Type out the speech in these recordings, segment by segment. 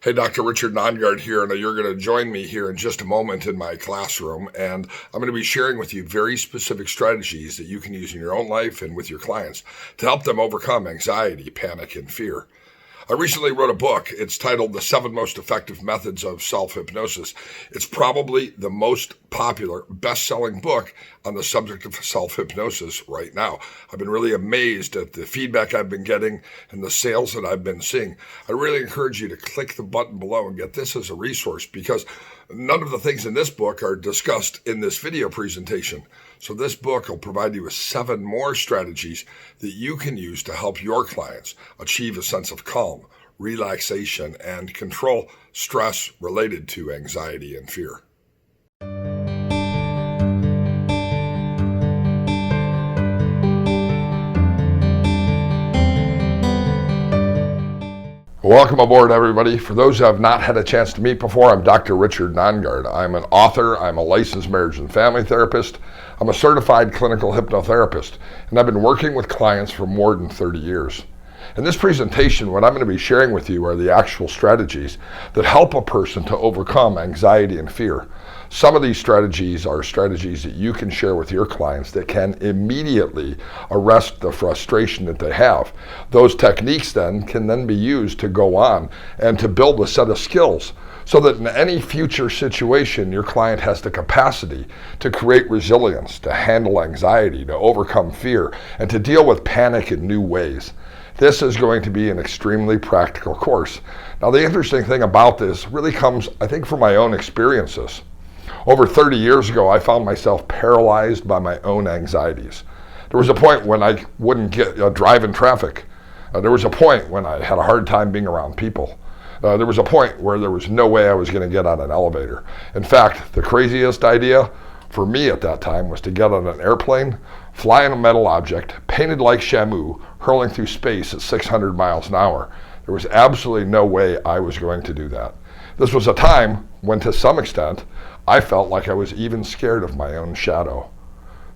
Hey, Dr. Richard Nongard here, and you're going to join me here in just a moment in my classroom. And I'm going to be sharing with you very specific strategies that you can use in your own life and with your clients to help them overcome anxiety, panic, and fear. I recently wrote a book. It's titled The 7 Most Effective Methods of Self-Hypnosis. It's probably the most popular, best-selling book on the subject of self-hypnosis right now. I've been really amazed at the feedback I've been getting and the sales that I've been seeing. I really encourage you to click the button below and get this as a resource because none of the things in this book are discussed in this video presentation. So this book will provide you with 7 more strategies that you can use to help your clients achieve a sense of calm, relaxation, and control stress related to anxiety and fear. Welcome aboard, everybody. For those who have not had a chance to meet before, I'm Dr. Richard Nongard. I'm an author, I'm a licensed marriage and family therapist, I'm a certified clinical hypnotherapist, and I've been working with clients for more than 30 years. In this presentation, what I'm going to be sharing with you are the actual strategies that help a person to overcome anxiety and fear. Some of these strategies are strategies that you can share with your clients that can immediately arrest the frustration that they have. Those techniques can then be used to go on and to build a set of skills so that in any future situation, your client has the capacity to create resilience, to handle anxiety, to overcome fear, and to deal with panic in new ways. This is going to be an extremely practical course. Now, the interesting thing about this really comes, I think, from my own experiences. Over 30 years ago, I found myself paralyzed by my own anxieties. There was a point when I wouldn't drive in traffic. There was a point when I had a hard time being around people. There was a point where there was no way I was going to get on an elevator. In fact, the craziest idea for me at that time was to get on an airplane, fly in a metal object, painted like Shamu, hurling through space at 600 miles an hour. There was absolutely no way I was going to do that. This was a time when, to some extent, I felt like I was even scared of my own shadow.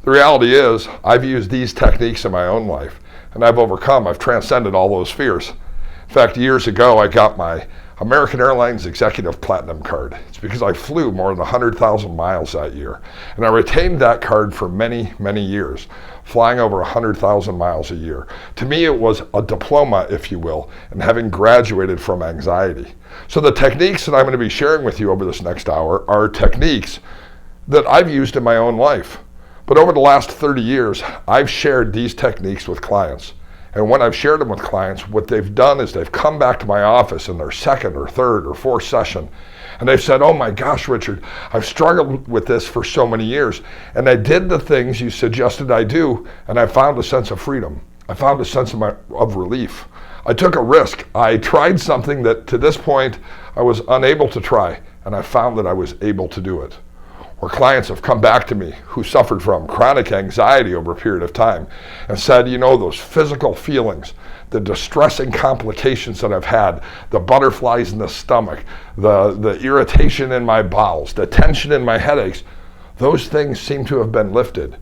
The reality is, I've used these techniques in my own life, and I've transcended all those fears. In fact, years ago, I got my American Airlines Executive Platinum card. It's because I flew more than 100,000 miles that year. And I retained that card for many, many years, flying over 100,000 miles a year. To me, it was a diploma, if you will, in having graduated from anxiety. So the techniques that I'm going to be sharing with you over this next hour are techniques that I've used in my own life. But over the last 30 years, I've shared these techniques with clients. And when I've shared them with clients, what they've done is they've come back to my office in their second or third or fourth session, and they've said, "Oh my gosh, Richard, I've struggled with this for so many years, and I did the things you suggested I do, and I found a sense of freedom. I found a sense of relief. I took a risk. I tried something that to this point I was unable to try, and I found that I was able to do it." Or clients have come back to me who suffered from chronic anxiety over a period of time and said, those physical feelings, the distressing complications that I've had, the butterflies in the stomach, the irritation in my bowels, the tension in my headaches, those things seem to have been lifted.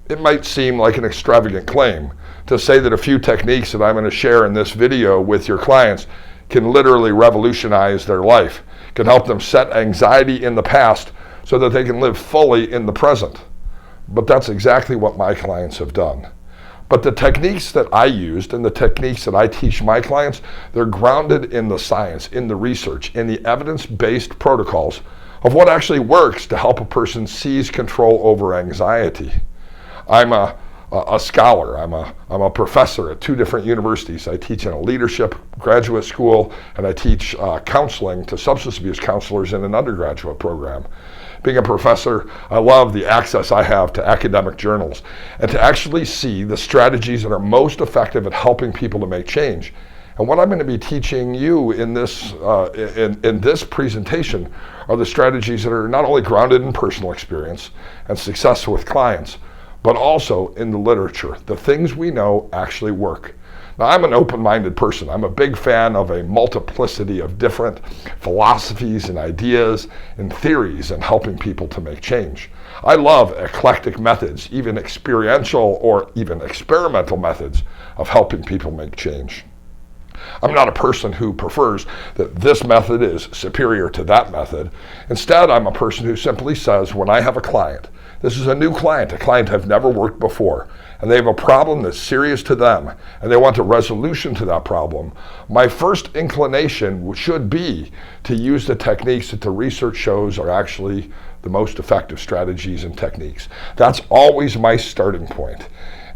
It might seem like an extravagant claim to say that a few techniques that I'm going to share in this video with your clients can literally revolutionize their life, can help them set anxiety in the past so that they can live fully in the present. But that's exactly what my clients have done. But the techniques that I used and the techniques that I teach my clients, they're grounded in the science, in the research, in the evidence-based protocols of what actually works to help a person seize control over anxiety. I'm a scholar. I'm a professor at 2 different universities. I teach in a leadership graduate school, and I teach counseling to substance abuse counselors in an undergraduate program. Being a professor, I love the access I have to academic journals and to actually see the strategies that are most effective at helping people to make change. And what I'm going to be teaching you in this presentation are the strategies that are not only grounded in personal experience and success with clients, but also in the literature, the things we know actually work. Now, I'm an open-minded person. I'm a big fan of a multiplicity of different philosophies and ideas and theories in helping people to make change. I love eclectic methods, even experiential or even experimental methods of helping people make change. I'm not a person who prefers that this method is superior to that method. Instead, I'm a person who simply says, when I have a client, this is a new client, a client I've never worked before, and they have a problem that's serious to them, and they want a resolution to that problem, my first inclination should be to use the techniques that the research shows are actually the most effective strategies and techniques. That's always my starting point.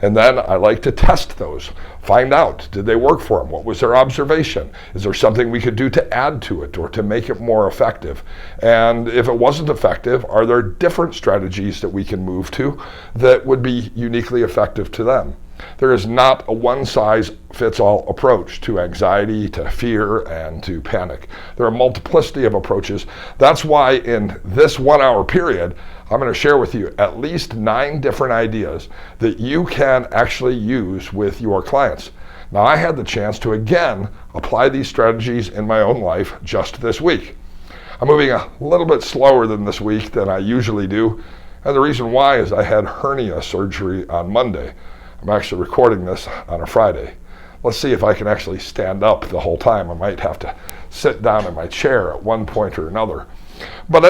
And then I like to test those, find out, did they work for them? What was their observation? Is there something we could do to add to it or to make it more effective? And if it wasn't effective, are there different strategies that we can move to that would be uniquely effective to them? There is not a one-size-fits-all approach to anxiety, to fear, and to panic. There are a multiplicity of approaches. That's why in this 1 hour period, I'm going to share with you at least 9 different ideas that you can actually use with your clients. Now, I had the chance to again apply these strategies in my own life just this week. I'm moving a little bit slower than this week than I usually do, and the reason why is I had hernia surgery on Monday. I'm actually recording this on a Friday. Let's see if I can actually stand up the whole time. I might have to sit down in my chair at one point or another. But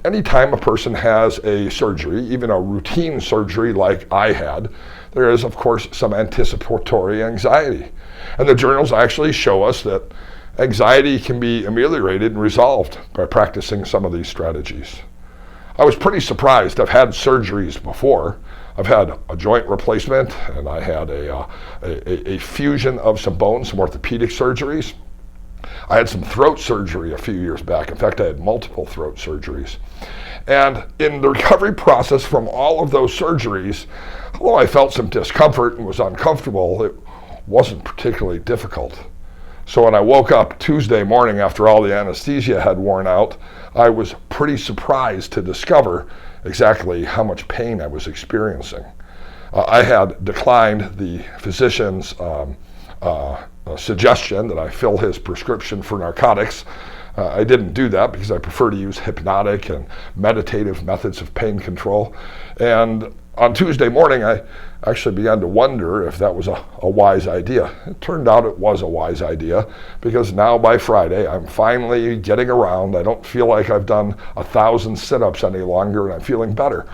anytime a person has a surgery, even a routine surgery like I had, there is, of course, some anticipatory anxiety. And the journals actually show us that anxiety can be ameliorated and resolved by practicing some of these strategies. I was pretty surprised. I've had surgeries before. I've had a joint replacement, and I had a fusion of some bones, some orthopedic surgeries. I had some throat surgery a few years back. In fact, I had multiple throat surgeries. And in the recovery process from all of those surgeries, although I felt some discomfort and was uncomfortable, it wasn't particularly difficult. So when I woke up Tuesday morning after all the anesthesia had worn out, I was pretty surprised to discover exactly how much pain I was experiencing. I had declined the physician's suggestion that I fill his prescription for narcotics. I didn't do that because I prefer to use hypnotic and meditative methods of pain control. And on Tuesday morning, I actually began to wonder if that was a wise idea. It turned out it was a wise idea because now by Friday, I'm finally getting around. I don't feel like I've done 1,000 sit-ups any longer, and I'm feeling better.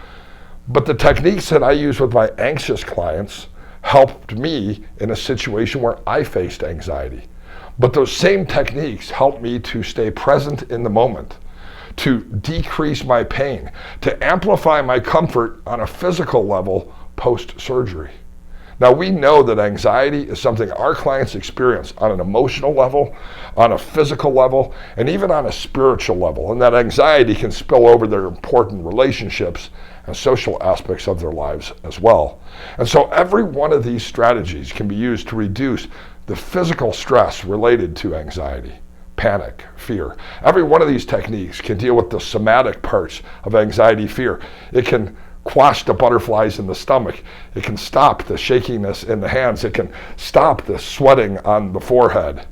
But the techniques that I use with my anxious clients helped me in a situation where I faced anxiety. But those same techniques helped me to stay present in the moment, to decrease my pain, to amplify my comfort on a physical level post-surgery. Now, we know that anxiety is something our clients experience on an emotional level, on a physical level, and even on a spiritual level, and that anxiety can spill over their important relationships and social aspects of their lives as well. And so every one of these strategies can be used to reduce the physical stress related to anxiety, panic, fear. Every one of these techniques can deal with the somatic parts of anxiety, fear. It can quash the butterflies in the stomach. It can stop the shakiness in the hands. It can stop the sweating on the forehead.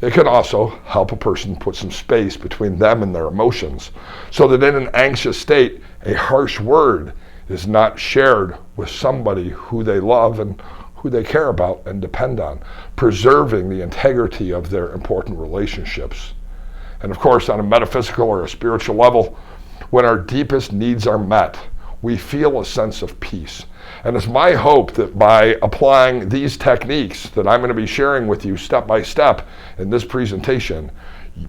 It can also help a person put some space between them and their emotions so that in an anxious state, a harsh word is not shared with somebody who they love and who they care about and depend on, preserving the integrity of their important relationships. And of course, on a metaphysical or a spiritual level, when our deepest needs are met, we feel a sense of peace. And it's my hope that by applying these techniques that I'm going to be sharing with you step by step in this presentation,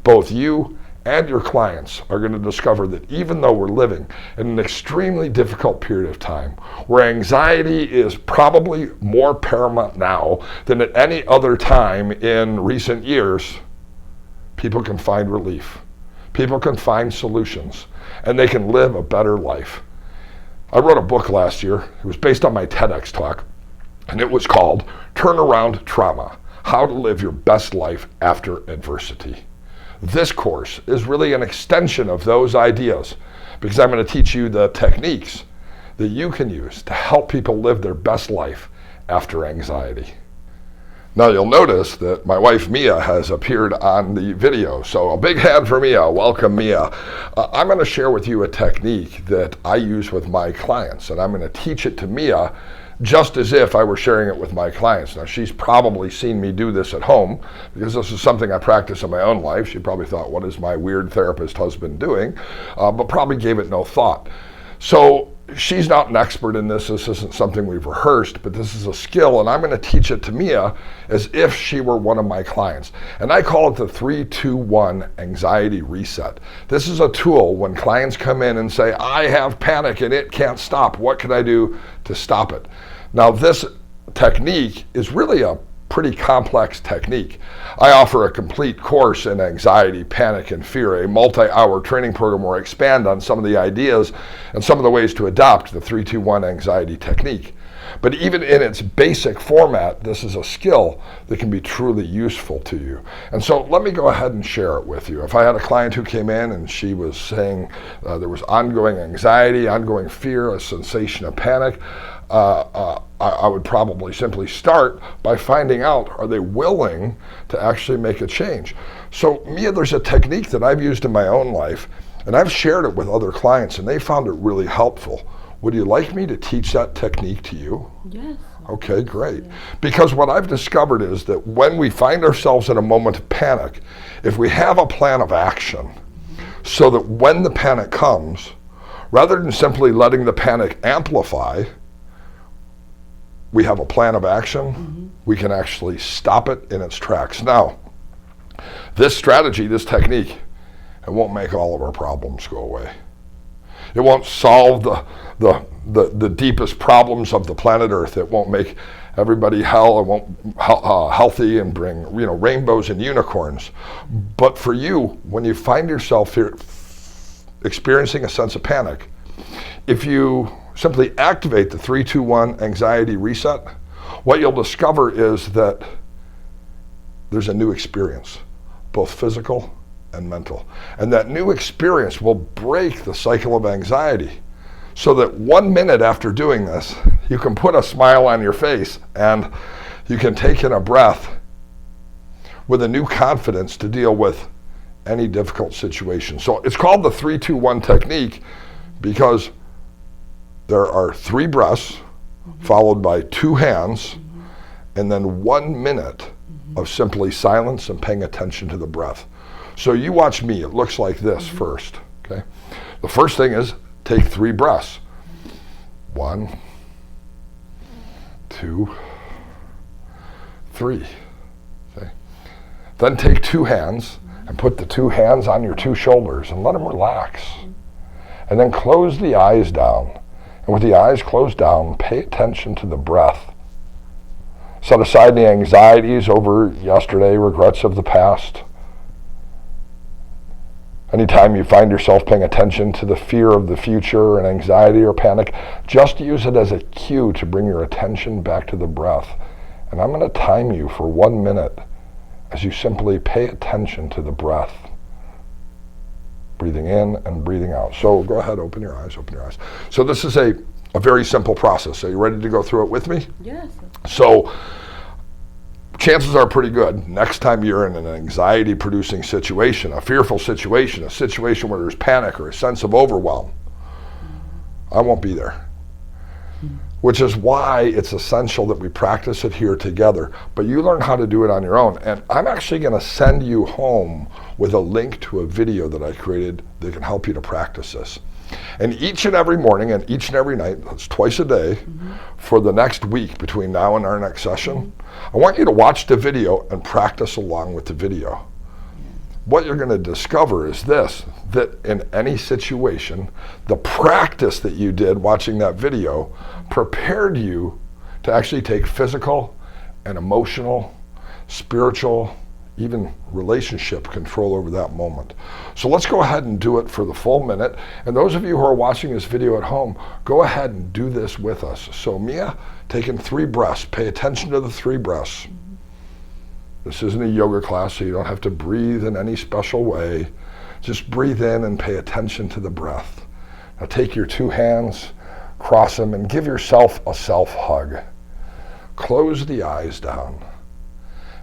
both you and your clients are going to discover that even though we're living in an extremely difficult period of time, where anxiety is probably more paramount now than at any other time in recent years, people can find relief. People can find solutions, and they can live a better life. I wrote a book last year. It was based on my TEDx talk, and it was called Turnaround Trauma: How to Live Your Best Life After Adversity. This course is really an extension of those ideas because I'm going to teach you the techniques that you can use to help people live their best life after anxiety. Now you'll notice that my wife Mia has appeared on the video, so a big hand for Mia. Welcome, Mia. I'm going to share with you a technique that I use with my clients, and I'm going to teach it to Mia just as if I were sharing it with my clients. Now, she's probably seen me do this at home because this is something I practice in my own life. She probably thought, what is my weird therapist husband doing? But probably gave it no thought. So she's not an expert in this. This isn't something we've rehearsed, but this is a skill, and I'm going to teach it to Mia as if she were one of my clients. And I call it the 3-2-1 anxiety reset. This is a tool when clients come in and say, I have panic and it can't stop. What can I do to stop it? Now, this technique is really a pretty complex technique. I offer a complete course in anxiety, panic, and fear, a multi-hour training program where I expand on some of the ideas and some of the ways to adopt the 3-2-1 anxiety technique. But even in its basic format, this is a skill that can be truly useful to you. And so let me go ahead and share it with you. If I had a client who came in and she was saying there was ongoing anxiety, ongoing fear, a sensation of panic, I would probably simply start by finding out, are they willing to actually make a change? So Mia, there's a technique that I've used in my own life, and I've shared it with other clients, and they found it really helpful. Would you like me to teach that technique to you? Yes. Okay, great. Because what I've discovered is that when we find ourselves in a moment of panic, if we have a plan of action, so that when the panic comes, rather than simply letting the panic amplify, we have a plan of action, we can actually stop it in its tracks. Now, this strategy, this technique, it won't make all of our problems go away. It won't solve the deepest problems of the planet Earth. It won't make everybody hell. It won't healthy and bring rainbows and unicorns. But for you, when you find yourself here experiencing a sense of panic, if you simply activate the 3-2-1 anxiety reset, what you'll discover is that there's a new experience, both physical and mental. And that new experience will break the cycle of anxiety so that 1 minute after doing this, you can put a smile on your face and you can take in a breath with a new confidence to deal with any difficult situation. So it's called the 3-2-1 technique because there are 3 breaths followed by 2 hands and then 1 minute of simply silence and paying attention to the breath. So you watch me, it looks like this first, okay? The first thing is take 3 breaths. 1, 2, 3, okay? Then take 2 hands and put the 2 hands on your 2 shoulders and let them relax. And then close the eyes down. And with the eyes closed down, pay attention to the breath. Set aside the anxieties over yesterday, regrets of the past. Anytime you find yourself paying attention to the fear of the future and anxiety or panic, just use it as a cue to bring your attention back to the breath. And I'm going to time you for 1 minute as you simply pay attention to the breath. Breathing in and breathing out. So go ahead, open your eyes. So this is a very simple process. Are you ready to go through it with me? Yes. So chances are pretty good next time you're in an anxiety-producing situation, a fearful situation, a situation where there's panic or a sense of overwhelm, I won't be there. Which is why it's essential that we practice it here together. But you learn how to do it on your own. And I'm actually going to send you home with a link to a video that I created that can help you to practice this. And each and every morning and each and every night, that's twice a day, for the next week between now and our next session, I want you to watch the video and practice along with the video. What you're going to discover is this, that in any situation, the practice that you did watching that video prepared you to actually take physical and emotional, spiritual, even relationship control over that moment. So let's go ahead and do it for the full minute. And those of you who are watching this video at home, go ahead and do this with us. So Mia, taking 3 breaths. Pay attention to the 3 breaths. This isn't a yoga class, so you don't have to breathe in any special way. Just breathe in and pay attention to the breath. Now take your 2 hands, cross them, and give yourself a self-hug. Close the eyes down.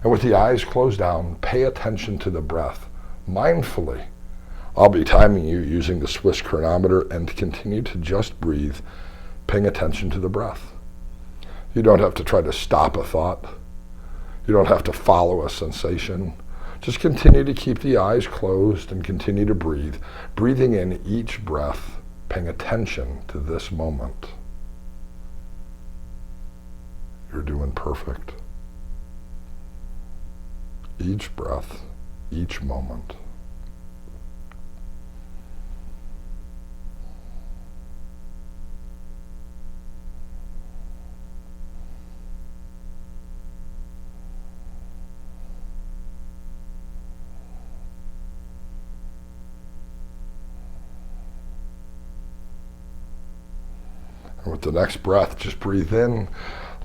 And with the eyes closed down, pay attention to the breath, mindfully. I'll be timing you using the Swiss chronometer and continue to just breathe, paying attention to the breath. You don't have to try to stop a thought. You don't have to follow a sensation. Just continue to keep the eyes closed and continue to breathe, breathing in each breath, paying attention to this moment. You're doing perfect. Each breath, each moment. And with the next breath, just breathe in.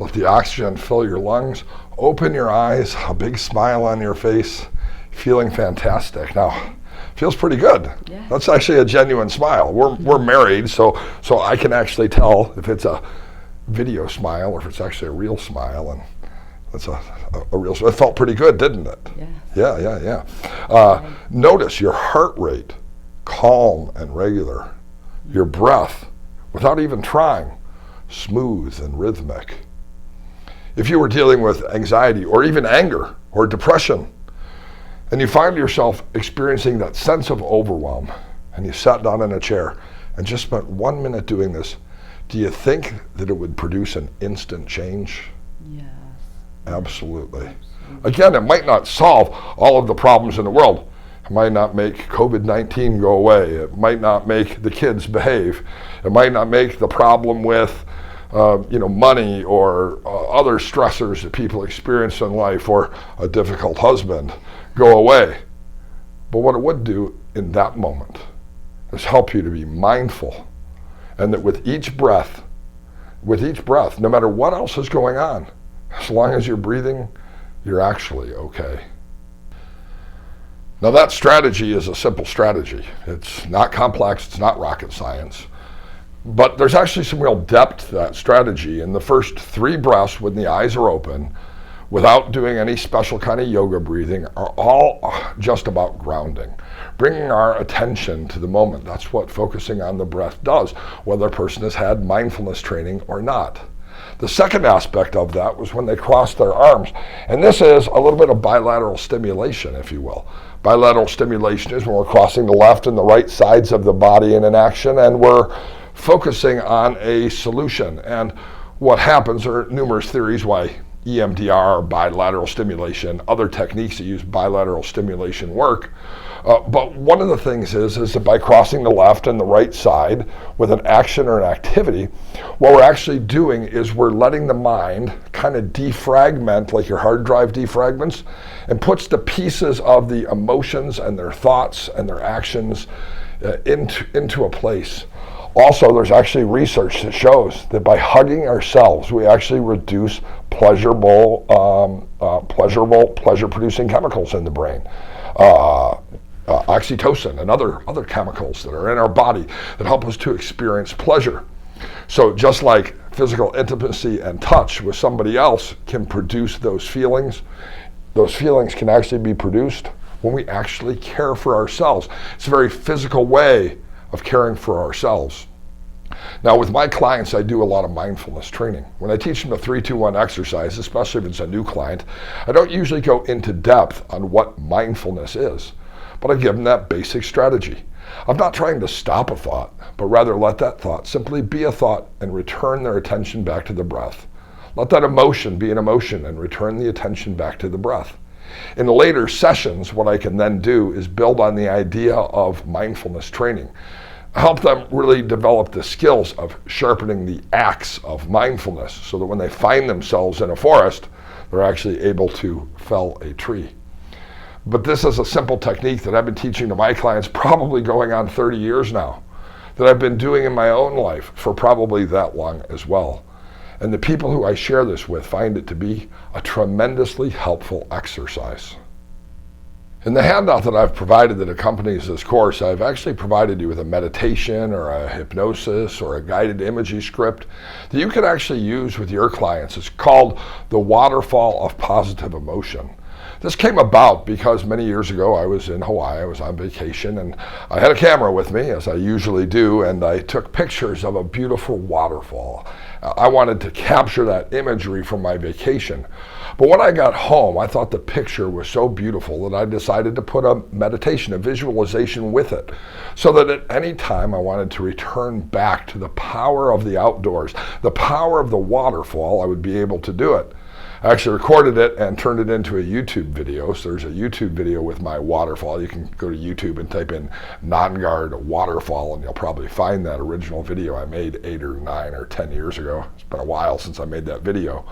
Let the oxygen fill your lungs. Open your eyes, a big smile on your face, feeling fantastic. Now, feels pretty good. Yeah. That's actually a genuine smile. We're married, so I can actually tell if it's a video smile or if it's actually a real smile, and that's a real smile. It felt pretty good, didn't it? Yeah. Yeah. Notice your heart rate, calm and regular. Your breath, without even trying, smooth and rhythmic. If you were dealing with anxiety or even anger or depression, and you find yourself experiencing that sense of overwhelm, and you sat down in a chair and just spent 1 minute doing this, do you think that it would produce an instant change? Yes. Absolutely. Again, it might not solve all of the problems in the world. It might not make COVID-19 go away. It might not make the kids behave. It might not make the problem with money or other stressors that people experience in life, or a difficult husband, go away. But what it would do in that moment is help you to be mindful, and that with each breath, no matter what else is going on, as long as you're breathing, you're actually okay. Now that strategy is a simple strategy. It's not complex, it's not rocket science. But there's actually some real depth to that strategy. In the first 3 breaths, when the eyes are open, without doing any special kind of yoga breathing, are all just about grounding, bringing our attention to the moment. That's what focusing on the breath does, whether a person has had mindfulness training or not. The second aspect of that was when they crossed their arms. And this is a little bit of bilateral stimulation, if you will. Bilateral stimulation is when we're crossing the left and the right sides of the body in an action, and we're focusing on a solution. And what happens, there are numerous theories why EMDR, bilateral stimulation, other techniques that use bilateral stimulation work. But one of the things is that by crossing the left and the right side with an action or an activity, what we're actually doing is we're letting the mind kind of defragment, like your hard drive defragments, and puts the pieces of the emotions and their thoughts and their actions into a place. Also, there's actually research that shows that by hugging ourselves, we actually reduce pleasure-producing chemicals in the brain. Oxytocin and other chemicals that are in our body that help us to experience pleasure. So just like physical intimacy and touch with somebody else can produce those feelings can actually be produced when we actually care for ourselves. It's a very physical way of caring for ourselves. Now with my clients, I do a lot of mindfulness training. When I teach them the 3-2-1 exercise, especially if it's a new client, I don't usually go into depth on what mindfulness is, but I give them that basic strategy. I'm not trying to stop a thought, but rather let that thought simply be a thought and return their attention back to the breath. Let that emotion be an emotion and return the attention back to the breath. In the later sessions, what I can then do is build on the idea of mindfulness training. Help them really develop the skills of sharpening the axe of mindfulness so that when they find themselves in a forest, they're actually able to fell a tree. But this is a simple technique that I've been teaching to my clients probably going on 30 years now, that I've been doing in my own life for probably that long as well. And the people who I share this with find it to be a tremendously helpful exercise. In the handout that I've provided that accompanies this course, I've actually provided you with a meditation or a hypnosis or a guided imagery script that you can actually use with your clients. It's called the Waterfall of Positive Emotion. This came about because many years ago I was in Hawaii, I was on vacation, and I had a camera with me, as I usually do, and I took pictures of a beautiful waterfall. I wanted to capture that imagery from my vacation. But when I got home, I thought the picture was so beautiful that I decided to put a meditation, a visualization with it, so that at any time I wanted to return back to the power of the outdoors, the power of the waterfall, I would be able to do it. I actually recorded it and turned it into a YouTube video. So there's a YouTube video with my waterfall. You can go to YouTube and type in Nongard waterfall, and you'll probably find that original video I made 8 or 9 or 10 years ago. It's been a while since I made that video.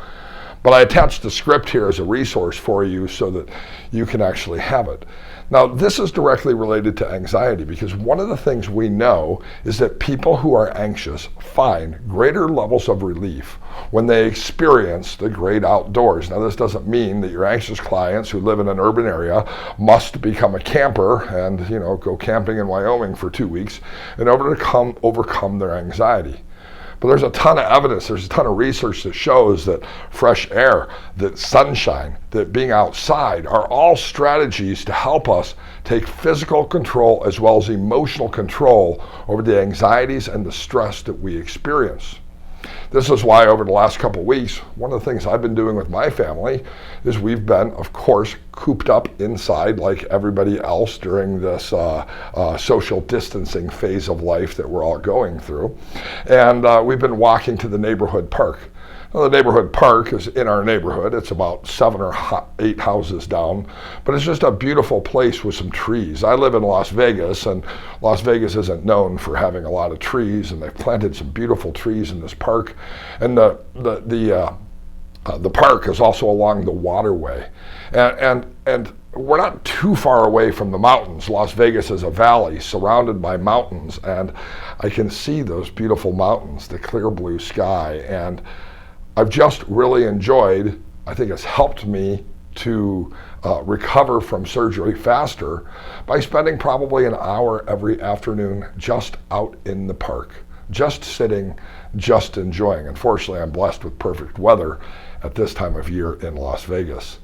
But I attached the script here as a resource for you so that you can actually have it. Now, this is directly related to anxiety, because one of the things we know is that people who are anxious find greater levels of relief when they experience the great outdoors. Now, this doesn't mean that your anxious clients who live in an urban area must become a camper and, go camping in Wyoming for 2 weeks in order to overcome their anxiety. But there's a ton of evidence, there's a ton of research that shows that fresh air, that sunshine, that being outside are all strategies to help us take physical control as well as emotional control over the anxieties and the stress that we experience. This is why over the last couple of weeks, one of the things I've been doing with my family is we've been, of course, cooped up inside like everybody else during this social distancing phase of life that we're all going through. And we've been walking to the neighborhood park. Now, the neighborhood park is in our neighborhood. It's about 7 or 8 houses down, but it's just a beautiful place with some trees. I live in Las Vegas, and Las Vegas isn't known for having a lot of trees, and they've planted some beautiful trees in this park. And the park is also along the waterway, and we're not too far away from the mountains. Las Vegas is a valley surrounded by mountains, and I can see those beautiful mountains, the clear blue sky, and I've just really enjoyed, I think it's helped me to recover from surgery faster by spending probably an hour every afternoon just out in the park, just sitting, just enjoying. Unfortunately, I'm blessed with perfect weather at this time of year in Las Vegas.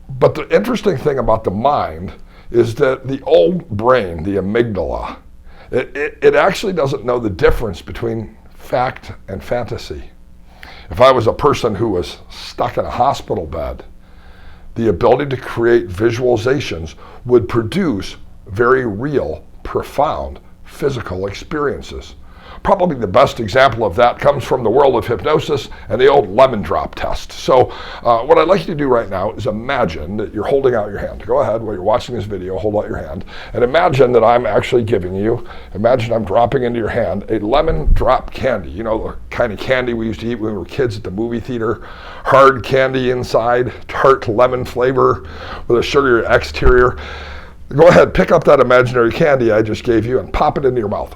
But the interesting thing about the mind is that the old brain, the amygdala, it actually doesn't know the difference between fact and fantasy. If I was a person who was stuck in a hospital bed, the ability to create visualizations would produce very real, profound physical experiences. Probably the best example of that comes from the world of hypnosis and the old lemon drop test. So what I'd like you to do right now is imagine that you're holding out your hand. Go ahead, while you're watching this video, hold out your hand, and imagine that I'm actually giving you, imagine I'm dropping into your hand a lemon drop candy. You know, the kind of candy we used to eat when we were kids at the movie theater. Hard candy inside, tart lemon flavor with a sugary exterior. Go ahead, pick up that imaginary candy I just gave you and pop it into your mouth.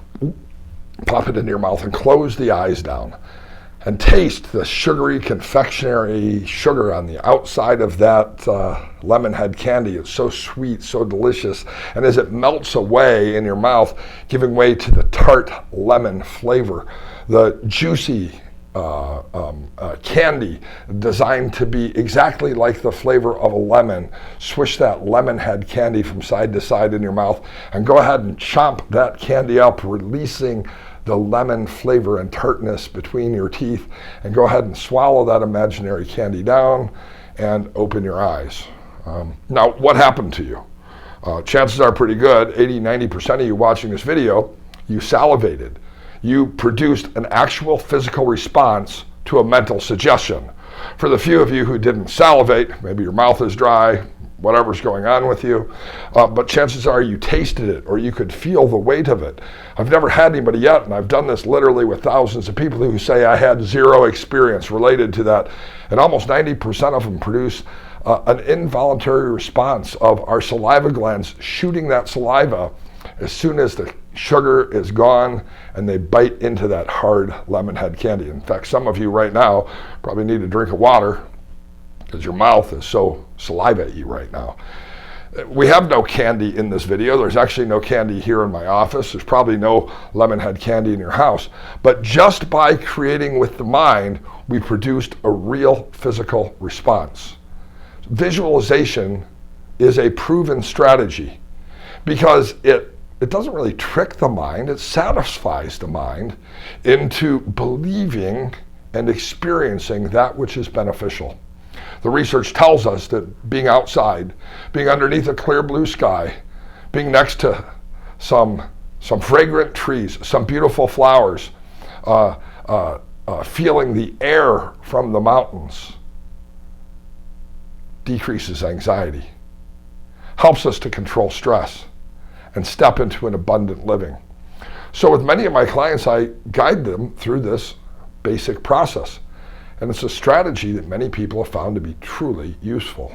Pop it into your mouth and close the eyes down and taste the sugary confectionery sugar on the outside of that lemon head candy. It's so sweet, so delicious. And as it melts away in your mouth, giving way to the tart lemon flavor, the juicy candy designed to be exactly like the flavor of a lemon. Swish that lemon head candy from side to side in your mouth and go ahead and chomp that candy up, releasing the lemon flavor and tartness between your teeth, and go ahead and swallow that imaginary candy down and open your eyes. Now, what happened to you? Chances are pretty good, 80-90% of you watching this video, you salivated. You produced an actual physical response to a mental suggestion. For the few of you who didn't salivate, maybe your mouth is dry, whatever's going on with you, but chances are you tasted it or you could feel the weight of it. I've never had anybody yet, and I've done this literally with thousands of people who say I had zero experience related to that, and almost 90% of them produce an involuntary response of our saliva glands shooting that saliva as soon as the sugar is gone and they bite into that hard lemon head candy. In fact, some of you right now probably need a drink of water because your mouth is so saliva-y right now. We have no candy in this video. There's actually no candy here in my office. There's probably no lemon head candy in your house. But just by creating with the mind, we produced a real physical response. Visualization is a proven strategy because it doesn't really trick the mind, it satisfies the mind into believing and experiencing that which is beneficial. The research tells us that being outside, being underneath a clear blue sky, being next to some fragrant trees, some beautiful flowers, feeling the air from the mountains decreases anxiety, helps us to control stress, and step into an abundant living. So with many of my clients, I guide them through this basic process. And it's a strategy that many people have found to be truly useful.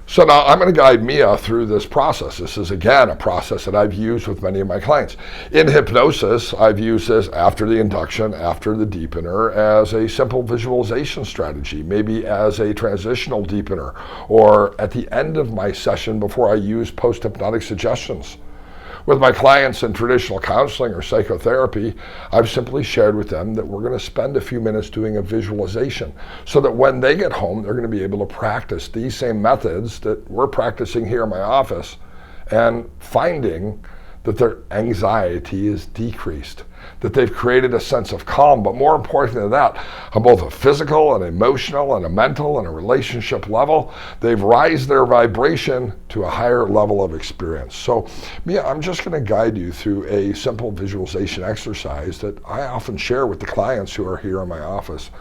So now I'm going to guide Mia through this process. This is, again, a process that I've used with many of my clients. In hypnosis, I've used this after the induction, after the deepener, as a simple visualization strategy, maybe as a transitional deepener, or at the end of my session before I use post-hypnotic suggestions. With my clients in traditional counseling or psychotherapy, I've simply shared with them that we're going to spend a few minutes doing a visualization so that when they get home, they're going to be able to practice these same methods that we're practicing here in my office and finding that their anxiety is decreased, that they've created a sense of calm, but more important than that, on both a physical and emotional and a mental and a relationship level, they've raised their vibration to a higher level of experience. So, Mia, I'm just going to guide you through a simple visualization exercise that I often share with the clients who are here in my office.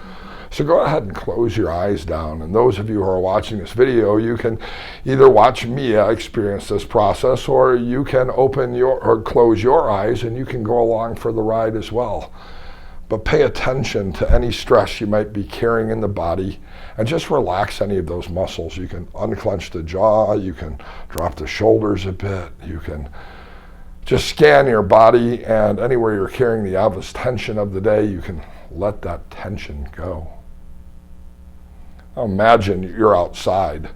So go ahead and close your eyes down. And those of you who are watching this video, you can either watch Mia experience this process, or you can close your eyes and you can go along for the ride as well. But pay attention to any stress you might be carrying in the body and just relax any of those muscles. You can unclench the jaw, you can drop the shoulders a bit, you can just scan your body, and anywhere you're carrying the obvious tension of the day, you can let that tension go. Imagine you're outside.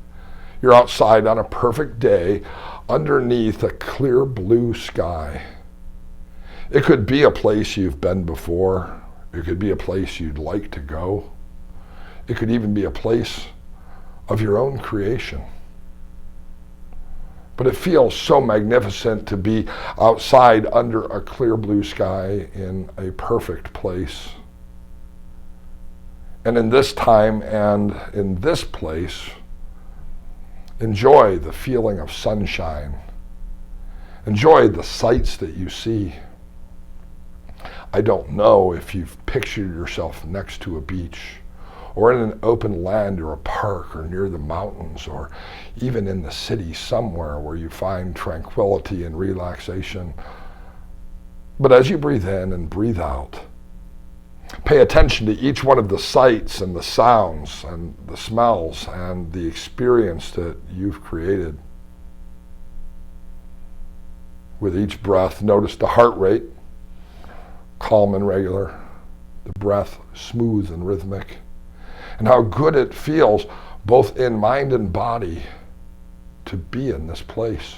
You're outside on a perfect day underneath a clear blue sky. It could be a place you've been before. It could be a place you'd like to go. It could even be a place of your own creation. But it feels so magnificent to be outside under a clear blue sky in a perfect place. And in this time and in this place, enjoy the feeling of sunshine. Enjoy the sights that you see. I don't know if you've pictured yourself next to a beach, or in an open land or a park, or near the mountains, or even in the city somewhere where you find tranquility and relaxation. But as you breathe in and breathe out, pay attention to each one of the sights and the sounds and the smells and the experience that you've created. With each breath, notice the heart rate, calm and regular, the breath smooth and rhythmic, and how good it feels both in mind and body to be in this place.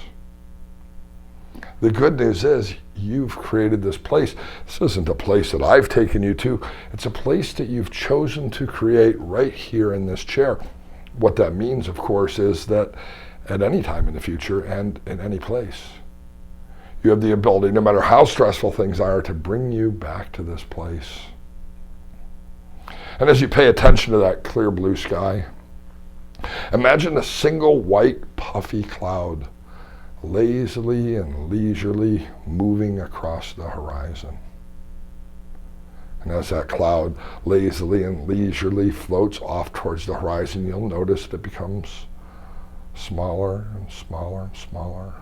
The good news is you've created this place. This isn't a place that I've taken you to. It's a place that you've chosen to create right here in this chair. What that means, of course, is that at any time in the future and in any place, you have the ability, no matter how stressful things are, to bring you back to this place. And as you pay attention to that clear blue sky, imagine a single white puffy cloud lazily and leisurely moving across the horizon. And as that cloud lazily and leisurely floats off towards the horizon, you'll notice that it becomes smaller and smaller and smaller.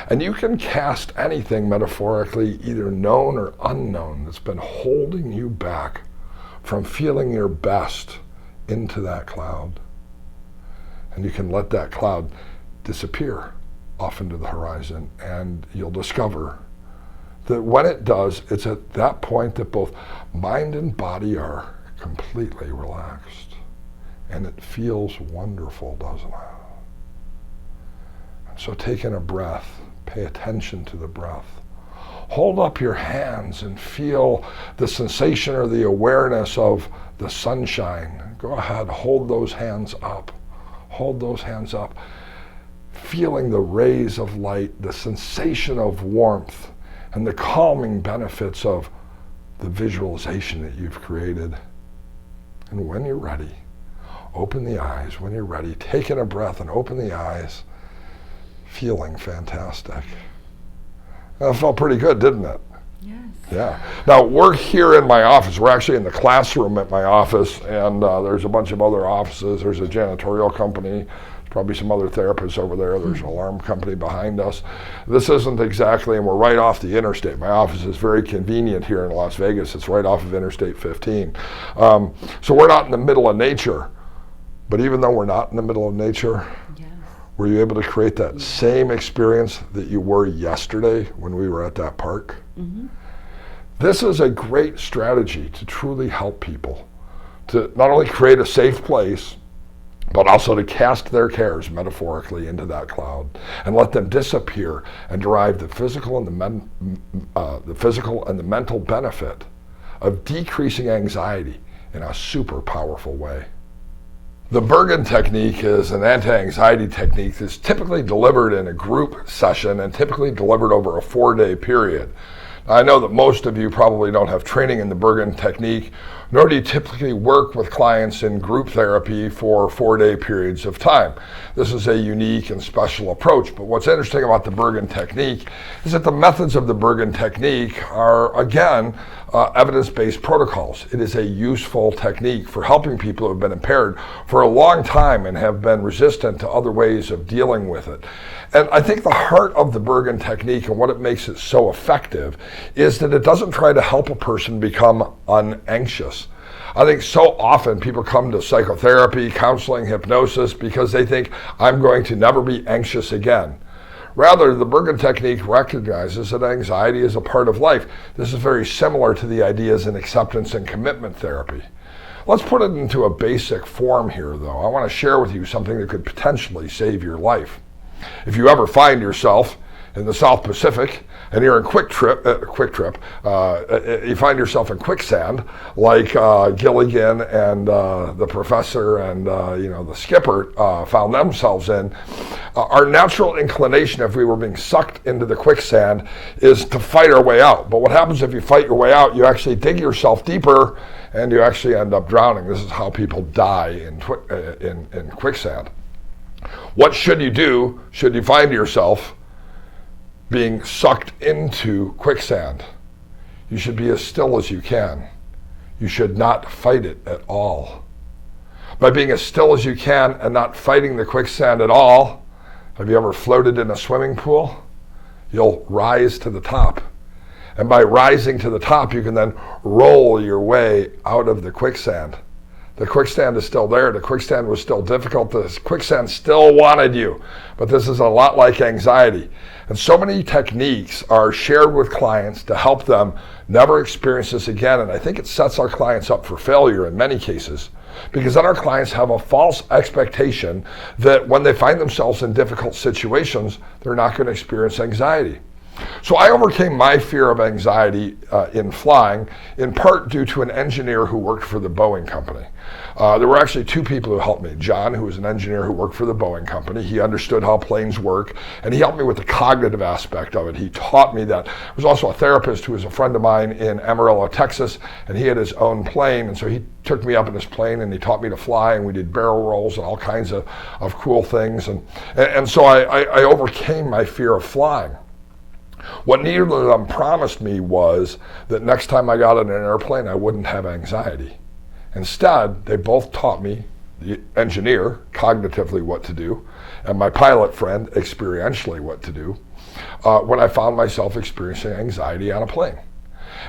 And you can cast anything metaphorically, either known or unknown, that's been holding you back from feeling your best into that cloud. And you can let that cloud disappear off into the horizon, and you'll discover that when it does, it's at that point that both mind and body are completely relaxed. And it feels wonderful, doesn't it? So take in a breath, pay attention to the breath. Hold up your hands and feel the sensation or the awareness of the sunshine. Go ahead, hold those hands up. Hold those hands up, feeling the rays of light, the sensation of warmth, and the calming benefits of the visualization that you've created. And when you're ready, open the eyes. When you're ready, take in a breath and open the eyes, feeling fantastic. That felt pretty good, didn't it? Yes. Yeah. Now, we're here in my office. We're actually in the classroom at my office, and there's a bunch of other offices. There's a janitorial company. There's probably some other therapists over there. There's an alarm company behind us. This isn't exactly, and we're right off the interstate. My office is very convenient here in Las Vegas. It's right off of Interstate 15. So we're not in the middle of nature. But even though we're not in the middle of nature, Yes. were you able to create that same experience that you were yesterday when we were at that park? Mm-hmm. This is a great strategy to truly help people, to not only create a safe place, but also to cast their cares metaphorically into that cloud and let them disappear and derive the physical and the mental benefit of decreasing anxiety in a super powerful way. The Bergen technique is an anti-anxiety technique that's typically delivered in a group session and typically delivered over a 4-day period. I know that most of you probably don't have training in the Bergen technique, nor do you typically work with clients in group therapy for 4-day periods of time. This is a unique and special approach, but what's interesting about the Bergen technique is that the methods of the Bergen technique are, again, evidence-based protocols. It is a useful technique for helping people who have been impaired for a long time and have been resistant to other ways of dealing with it. And I think the heart of the Bergen technique and what it makes it so effective is that it doesn't try to help a person become unanxious. I think so often people come to psychotherapy, counseling, hypnosis because they think, I'm going to never be anxious again. Rather, the Bergen technique recognizes that anxiety is a part of life. This is very similar to the ideas in acceptance and commitment therapy. Let's put it into a basic form here, though. I want to share with you something that could potentially save your life. If you ever find yourself in the South Pacific and you're in you find yourself in quicksand, like Gilligan and the professor and the skipper found themselves in, our natural inclination, if we were being sucked into the quicksand, is to fight our way out. But what happens if you fight your way out? You actually dig yourself deeper, and you actually end up drowning. This is how people die in quicksand. What should you do should you find yourself being sucked into quicksand? You should be as still as you can. You should not fight it at all. By being as still as you can and not fighting the quicksand at all, have you ever floated in a swimming pool? You'll rise to the top. And by rising to the top, you can then roll your way out of the quicksand. The quicksand is still there. The quicksand was still difficult. The quicksand still wanted you. But this is a lot like anxiety. And so many techniques are shared with clients to help them never experience this again. And I think it sets our clients up for failure in many cases, because then our clients have a false expectation that when they find themselves in difficult situations, they're not going to experience anxiety. So I overcame my fear of anxiety in flying, in part due to an engineer who worked for the Boeing company. There were actually two people who helped me. John, who was an engineer who worked for the Boeing company. He understood how planes work, and he helped me with the cognitive aspect of it. He taught me that. There was also a therapist who was a friend of mine in Amarillo, Texas, and he had his own plane, and so he took me up in his plane and he taught me to fly, and we did barrel rolls and all kinds of cool things. And so I overcame my fear of flying. What neither of them promised me was that next time I got in an airplane, I wouldn't have anxiety. Instead, they both taught me, the engineer, cognitively what to do, and my pilot friend, experientially what to do, when I found myself experiencing anxiety on a plane.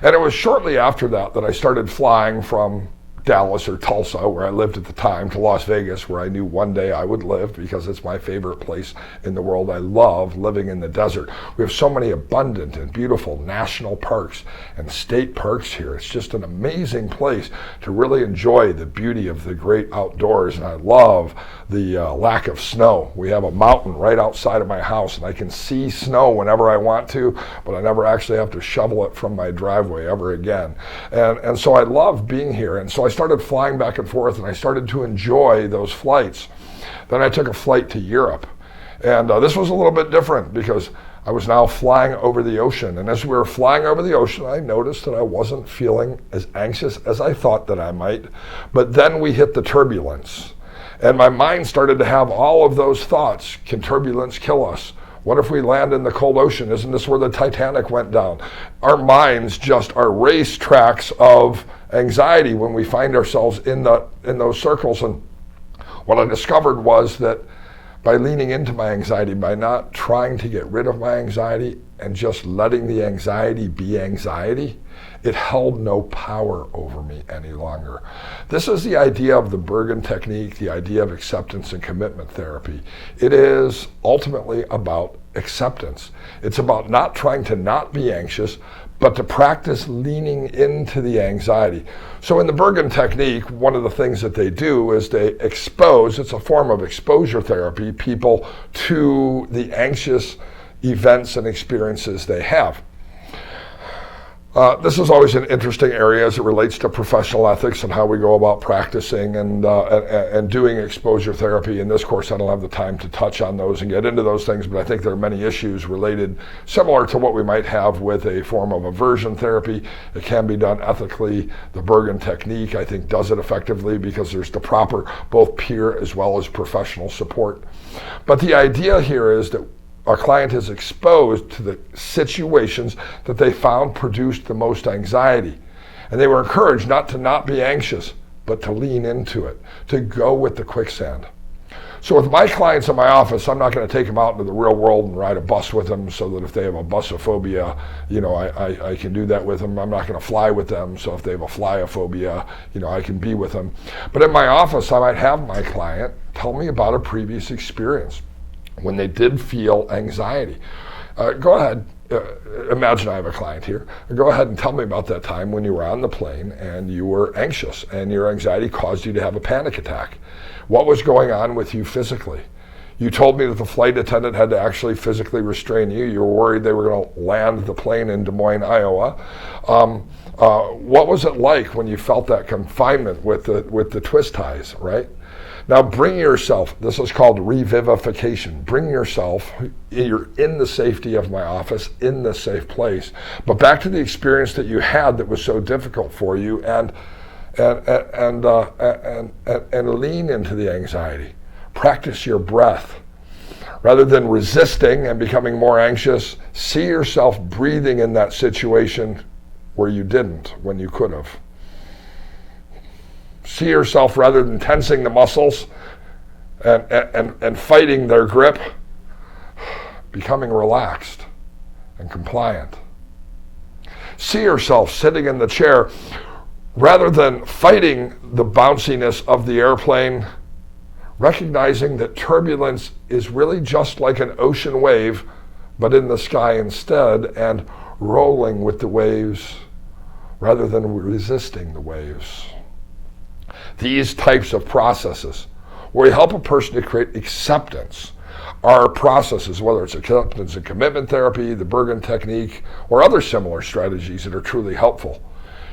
And it was shortly after that I started flying from Dallas or Tulsa, where I lived at the time, to Las Vegas, where I knew one day I would live because it's my favorite place in the world. I love living in the desert. We have so many abundant and beautiful national parks and state parks here. It's just an amazing place to really enjoy the beauty of the great outdoors, and I love the lack of snow. We have a mountain right outside of my house, and I can see snow whenever I want to, but I never actually have to shovel it from my driveway ever again. And so I love being here, and so I started flying back and forth, and I started to enjoy those flights. Then I took a flight to Europe. And this was a little bit different because I was now flying over the ocean. And as we were flying over the ocean, I noticed that I wasn't feeling as anxious as I thought that I might. But then we hit the turbulence. And my mind started to have all of those thoughts. Can turbulence kill us? What if we land in the cold ocean? Isn't this where the Titanic went down? Our minds just are racetracks of anxiety when we find ourselves in those circles. And what I discovered was that by leaning into my anxiety, by not trying to get rid of my anxiety and just letting the anxiety be anxiety, it held no power over me any longer. This is the idea of the Bergen technique, the idea of acceptance and commitment therapy. It is ultimately about acceptance. It's about not trying to not be anxious, but to practice leaning into the anxiety. So in the Bergen technique, one of the things that they do is they expose, it's a form of exposure therapy, people to the anxious events and experiences they have. This is always an interesting area as it relates to professional ethics and how we go about practicing and doing exposure therapy. In this course, I don't have the time to touch on those and get into those things, but I think there are many issues related, similar to what we might have with a form of aversion therapy. It can be done ethically. The Bergen technique, I think, does it effectively because there's the proper both peer as well as professional support. But the idea here is that our client is exposed to the situations that they found produced the most anxiety. And they were encouraged not to be anxious, but to lean into it, to go with the quicksand. So with my clients in my office, I'm not going to take them out into the real world and ride a bus with them so that if they have a busophobia, I can do that with them. I'm not going to fly with them, so if they have a flyophobia, I can be with them. But in my office, I might have my client tell me about a previous experience when they did feel anxiety. Go ahead, imagine I have a client here. Go ahead and tell me about that time when you were on the plane and you were anxious and your anxiety caused you to have a panic attack. What was going on with you physically? You told me that the flight attendant had to actually physically restrain you. You were worried they were going to land the plane in Des Moines, Iowa. What was it like when you felt that confinement with the twist ties, right? Now bring yourself, this is called revivification. Bring yourself, you're in the safety of my office, in this safe place, but back to the experience that you had that was so difficult for you and lean into the anxiety. Practice your breath. Rather than resisting and becoming more anxious, see yourself breathing in that situation where you didn't, when you could have. See yourself, rather than tensing the muscles and fighting their grip, becoming relaxed and compliant. See yourself sitting in the chair, rather than fighting the bounciness of the airplane, recognizing that turbulence is really just like an ocean wave, but in the sky instead, and rolling with the waves rather than resisting the waves. These types of processes, where we help a person to create acceptance, are processes, whether it's acceptance and commitment therapy, the Bergen technique, or other similar strategies that are truly helpful.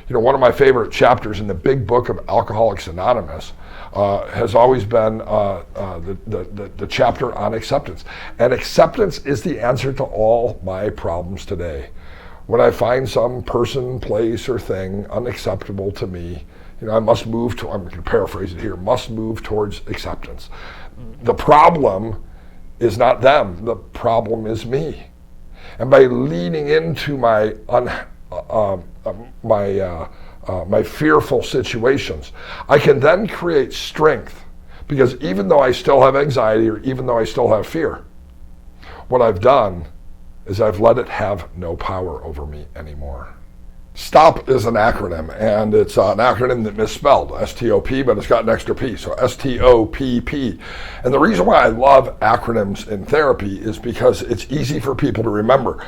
One of my favorite chapters in the big book of Alcoholics Anonymous has always been the chapter on acceptance. And acceptance is the answer to all my problems today. When I find some person, place, or thing unacceptable to me, I must move to, I'm going to paraphrase it here, must move towards acceptance. The problem is not them, the problem is me. And by leaning into my fearful situations, I can then create strength, because even though I still have anxiety or even though I still have fear, what I've done is I've let it have no power over me anymore. STOP is an acronym, and it's an acronym that misspelled, S-T-O-P, but it's got an extra P, so S-T-O-P-P. And the reason why I love acronyms in therapy is because it's easy for people to remember.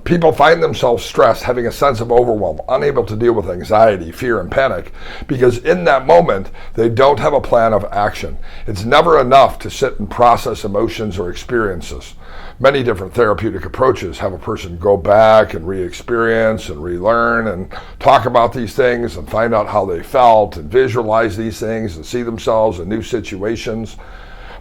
People find themselves stressed, having a sense of overwhelm, unable to deal with anxiety, fear, and panic, because in that moment, they don't have a plan of action. It's never enough to sit and process emotions or experiences. Many different therapeutic approaches have a person go back and re-experience and relearn and talk about these things and find out how they felt and visualize these things and see themselves in new situations.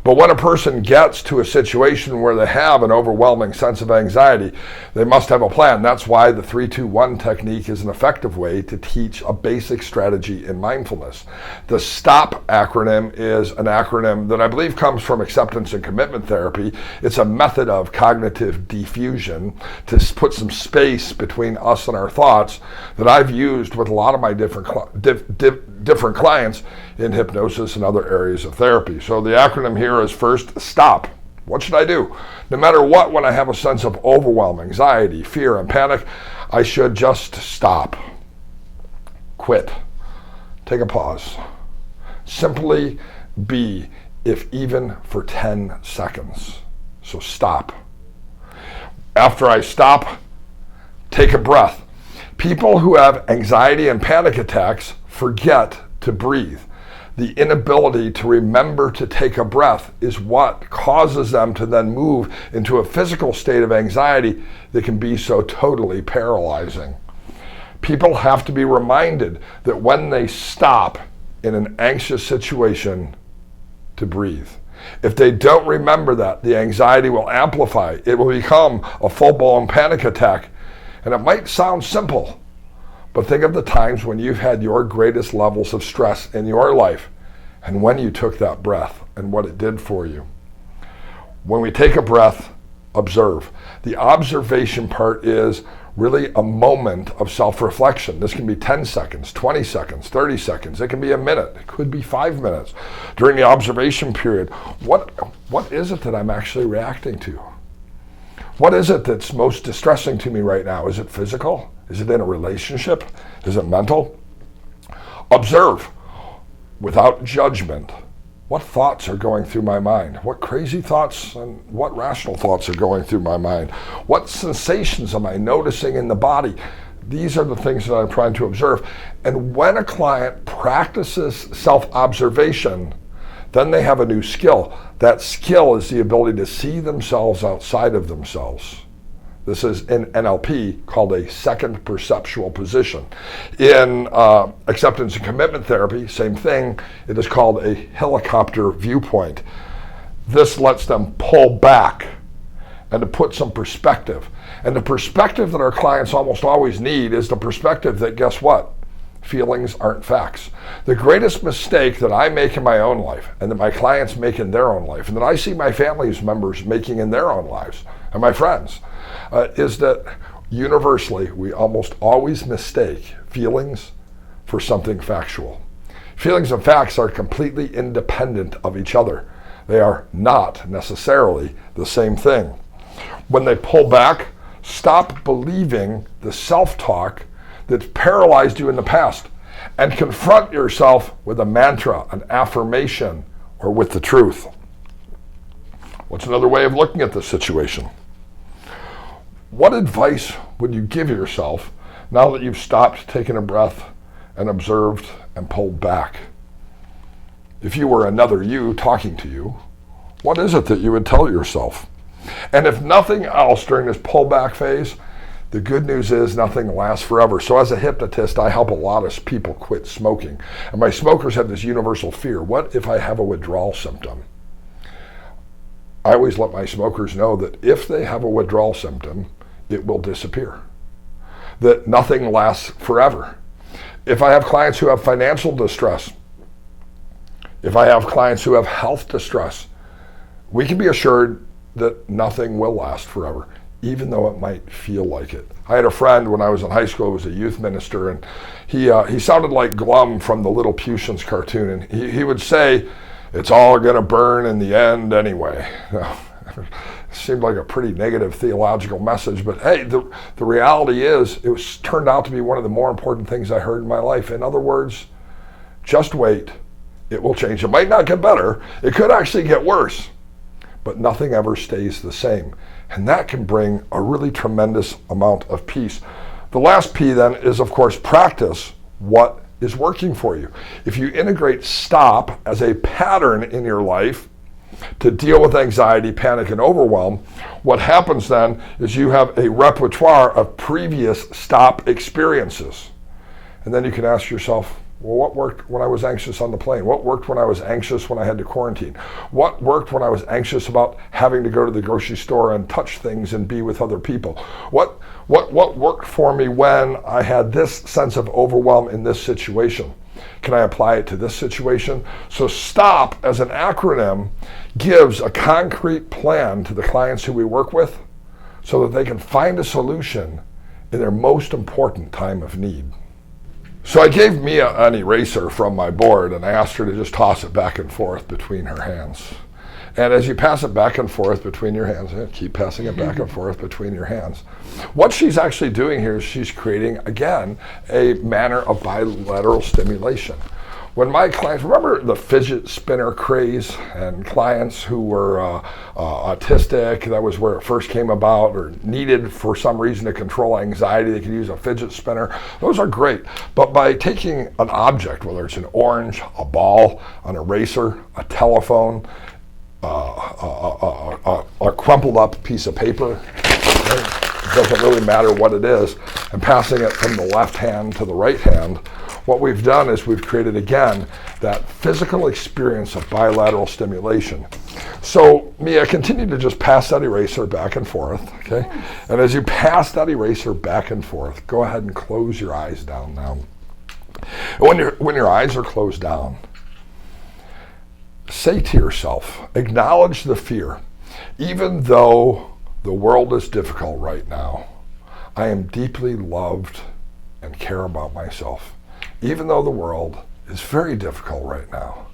But when a person gets to a situation where they have an overwhelming sense of anxiety, they must have a plan. That's why the 3-2-1 technique is an effective way to teach a basic strategy in mindfulness. The STOP acronym is an acronym that I believe comes from acceptance and commitment therapy. It's a method of cognitive diffusion to put some space between us and our thoughts that I've used with a lot of my different clients in hypnosis and other areas of therapy. So the acronym here is first, STOP. What should I do? No matter what, when I have a sense of overwhelm, anxiety, fear, and panic, I should just stop. Quit. Take a pause. Simply be, if even for 10 seconds. So stop. After I stop, take a breath. People who have anxiety and panic attacks forget to breathe. The inability to remember to take a breath is what causes them to then move into a physical state of anxiety that can be so totally paralyzing. People have to be reminded that when they stop in an anxious situation, to breathe. If they don't remember that, the anxiety will amplify. It will become a full-blown panic attack. And it might sound simple, but think of the times when you've had your greatest levels of stress in your life and when you took that breath and what it did for you. When we take a breath, observe. The observation part is really a moment of self-reflection. This can be 10 seconds, 20 seconds, 30 seconds. It can be a minute. It could be 5 minutes. During the observation period, what is it that I'm actually reacting to? What is it that's most distressing to me right now? Is it physical? Is it in a relationship? Is it mental? Observe without judgment. What thoughts are going through my mind? What crazy thoughts and what rational thoughts are going through my mind? What sensations am I noticing in the body? These are the things that I'm trying to observe. And when a client practices self-observation, then they have a new skill. That skill is the ability to see themselves outside of themselves. This is in NLP called a second perceptual position. In acceptance and commitment therapy, same thing. It is called a helicopter viewpoint. This lets them pull back and to put some perspective. And the perspective that our clients almost always need is the perspective that, guess what? Feelings aren't facts. The greatest mistake that I make in my own life and that my clients make in their own life and that I see my family's members making in their own lives and my friends is that universally we almost always mistake feelings for something factual. Feelings and facts are completely independent of each other. They are not necessarily the same thing. When they pull back, stop believing the self-talk that's paralyzed you in the past and confront yourself with a mantra, an affirmation, or with the truth. What's another way of looking at this situation? What advice would you give yourself now that you've stopped taking a breath and observed and pulled back? If you were another you talking to you, what is it that you would tell yourself? And if nothing else during this pullback phase, the good news is nothing lasts forever. So as a hypnotist, I help a lot of people quit smoking. And my smokers have this universal fear. What if I have a withdrawal symptom? I always let my smokers know that if they have a withdrawal symptom, it will disappear. That nothing lasts forever. If I have clients who have financial distress, if I have clients who have health distress, we can be assured that nothing will last forever, even though it might feel like it. I had a friend when I was in high school who was a youth minister, and he sounded like Glum from the Little Putians cartoon, and he would say, "It's all gonna burn in the end anyway." It seemed like a pretty negative theological message, but hey, the reality is it was turned out to be one of the more important things I heard in my life. In other words, just wait, it will change. It might not get better, it could actually get worse, but nothing ever stays the same. And that can bring a really tremendous amount of peace. The last P then is, of course, practice what is working for you. If you integrate STOP as a pattern in your life to deal with anxiety, panic, and overwhelm, what happens then is you have a repertoire of previous STOP experiences. And then you can ask yourself, Well, what worked when I was anxious on the plane? What worked when I was anxious when I had to quarantine? What worked when I was anxious about having to go to the grocery store and touch things and be with other people? What worked for me when I had this sense of overwhelm in this situation? Can I apply it to this situation? So STOP as an acronym gives a concrete plan to the clients who we work with so that they can find a solution in their most important time of need. So I gave Mia an eraser from my board and I asked her to just toss it back and forth between her hands. And as you pass it back and forth between your hands, keep passing it back and forth between your hands. What she's actually doing here is she's creating, again, a manner of bilateral stimulation. When my clients, remember the fidget spinner craze and clients who were autistic, that was where it first came about, or needed for some reason to control anxiety, they could use a fidget spinner. Those are great. But by taking an object, whether it's an orange, a ball, an eraser, a telephone, a crumpled up piece of paper, right? It doesn't really matter what it is, and passing it from the left hand to the right hand, what we've done is we've created, again, that physical experience of bilateral stimulation. So, Mia, continue to just pass that eraser back and forth, okay? And as you pass that eraser back and forth, go ahead and close your eyes down now. And when your eyes are closed down, say to yourself, acknowledge the fear. Even though the world is difficult right now, I am deeply loved and care about myself. Even though the world is very difficult right now,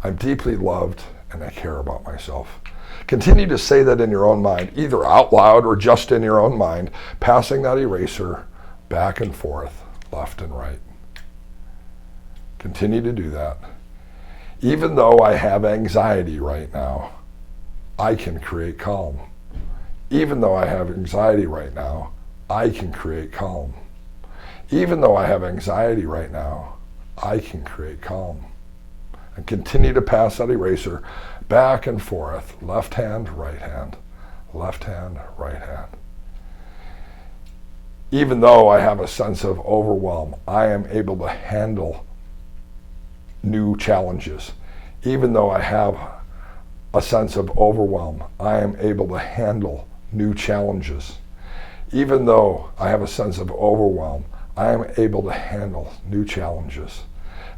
I'm deeply loved and I care about myself. Continue to say that in your own mind, either out loud or just in your own mind, passing that eraser back and forth, left and right. Continue to do that. Even though I have anxiety right now, I can create calm. Even though I have anxiety right now, I can create calm. Even though I have anxiety right now, I can create calm. And continue to pass that eraser back and forth, left hand, right hand, left hand, right hand. Even though I have a sense of overwhelm, I am able to handle new challenges. Even though I have a sense of overwhelm, I am able to handle new challenges. Even though I have a sense of overwhelm, I am able to handle new challenges.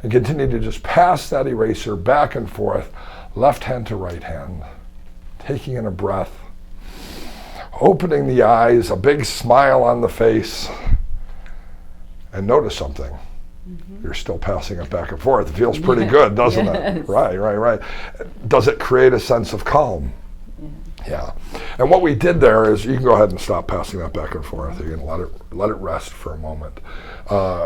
And continue to just pass that eraser back and forth, left hand to right hand, taking in a breath, opening the eyes, a big smile on the face, and notice something. You're still passing it back and forth. It feels pretty good, doesn't it? Right. Does it create a sense of calm? Yeah. And what we did there is, you can go ahead and stop passing that back and forth. You can let it rest for a moment.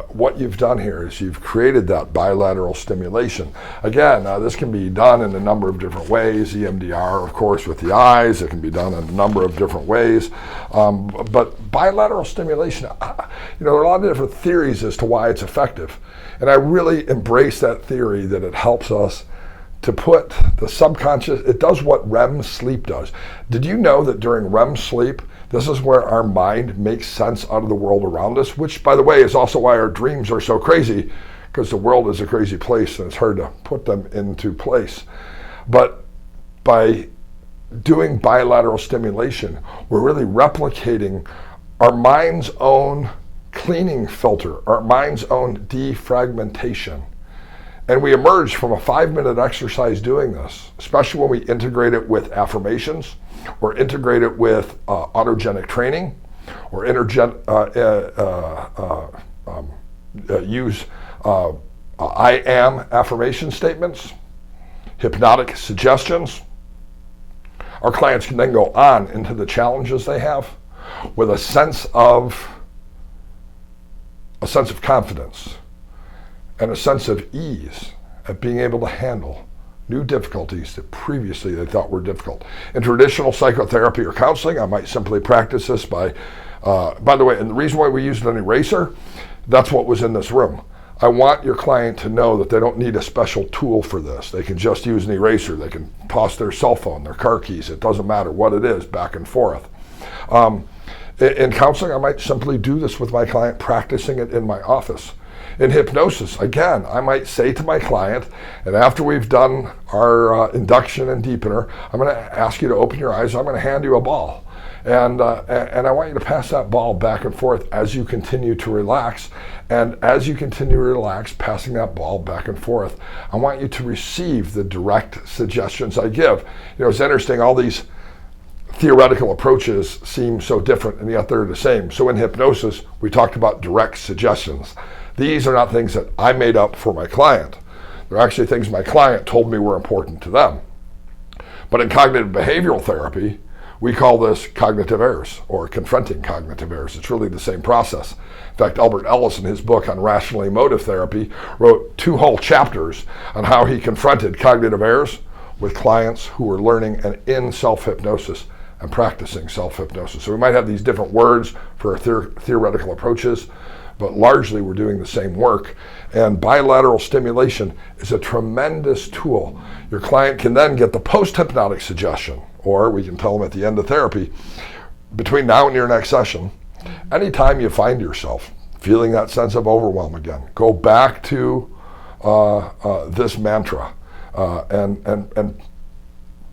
What you've done here is you've created that bilateral stimulation. Again, this can be done in a number of different ways. EMDR, of course, with the eyes. It can be done in a number of different ways. But bilateral stimulation, there are a lot of different theories as to why it's effective. And I really embrace that theory that it helps us to put the subconscious, it does what REM sleep does. Did you know that during REM sleep, this is where our mind makes sense out of the world around us, which, by the way, is also why our dreams are so crazy, because the world is a crazy place and it's hard to put them into place. But by doing bilateral stimulation, we're really replicating our mind's own cleaning filter, our mind's own defragmentation. And we emerge from a 5-minute exercise doing this, especially when we integrate it with affirmations, or integrate it with autogenic training, or use I am affirmation statements, hypnotic suggestions. Our clients can then go on into the challenges they have with a sense of confidence and a sense of ease at being able to handle new difficulties that previously they thought were difficult. In traditional psychotherapy or counseling, I might simply practice this by the way, and the reason why we used an eraser, that's what was in this room. I want your client to know that they don't need a special tool for this. They can just use an eraser. They can toss their cell phone, their car keys, it doesn't matter what it is, back and forth. In counseling, I might simply do this with my client, practicing it in my office. In hypnosis, again, I might say to my client, and after we've done our induction and deepener, I'm going to ask you to open your eyes. I'm going to hand you a ball. And I want you to pass that ball back and forth as you continue to relax. And as you continue to relax, passing that ball back and forth, I want you to receive the direct suggestions I give. It's interesting, all these theoretical approaches seem so different, and yet they're the same. So in hypnosis, we talked about direct suggestions. These are not things that I made up for my client. They're actually things my client told me were important to them. But in cognitive behavioral therapy, we call this cognitive errors or confronting cognitive errors. It's really the same process. In fact, Albert Ellis, in his book on rational emotive therapy, wrote 2 whole chapters on how he confronted cognitive errors with clients who were learning and in self-hypnosis and practicing self-hypnosis. So we might have these different words for theoretical approaches, but largely we're doing the same work. And bilateral stimulation is a tremendous tool. Your client can then get the post-hypnotic suggestion, or we can tell them at the end of therapy, between now and your next session, anytime you find yourself feeling that sense of overwhelm again, go back to this mantra and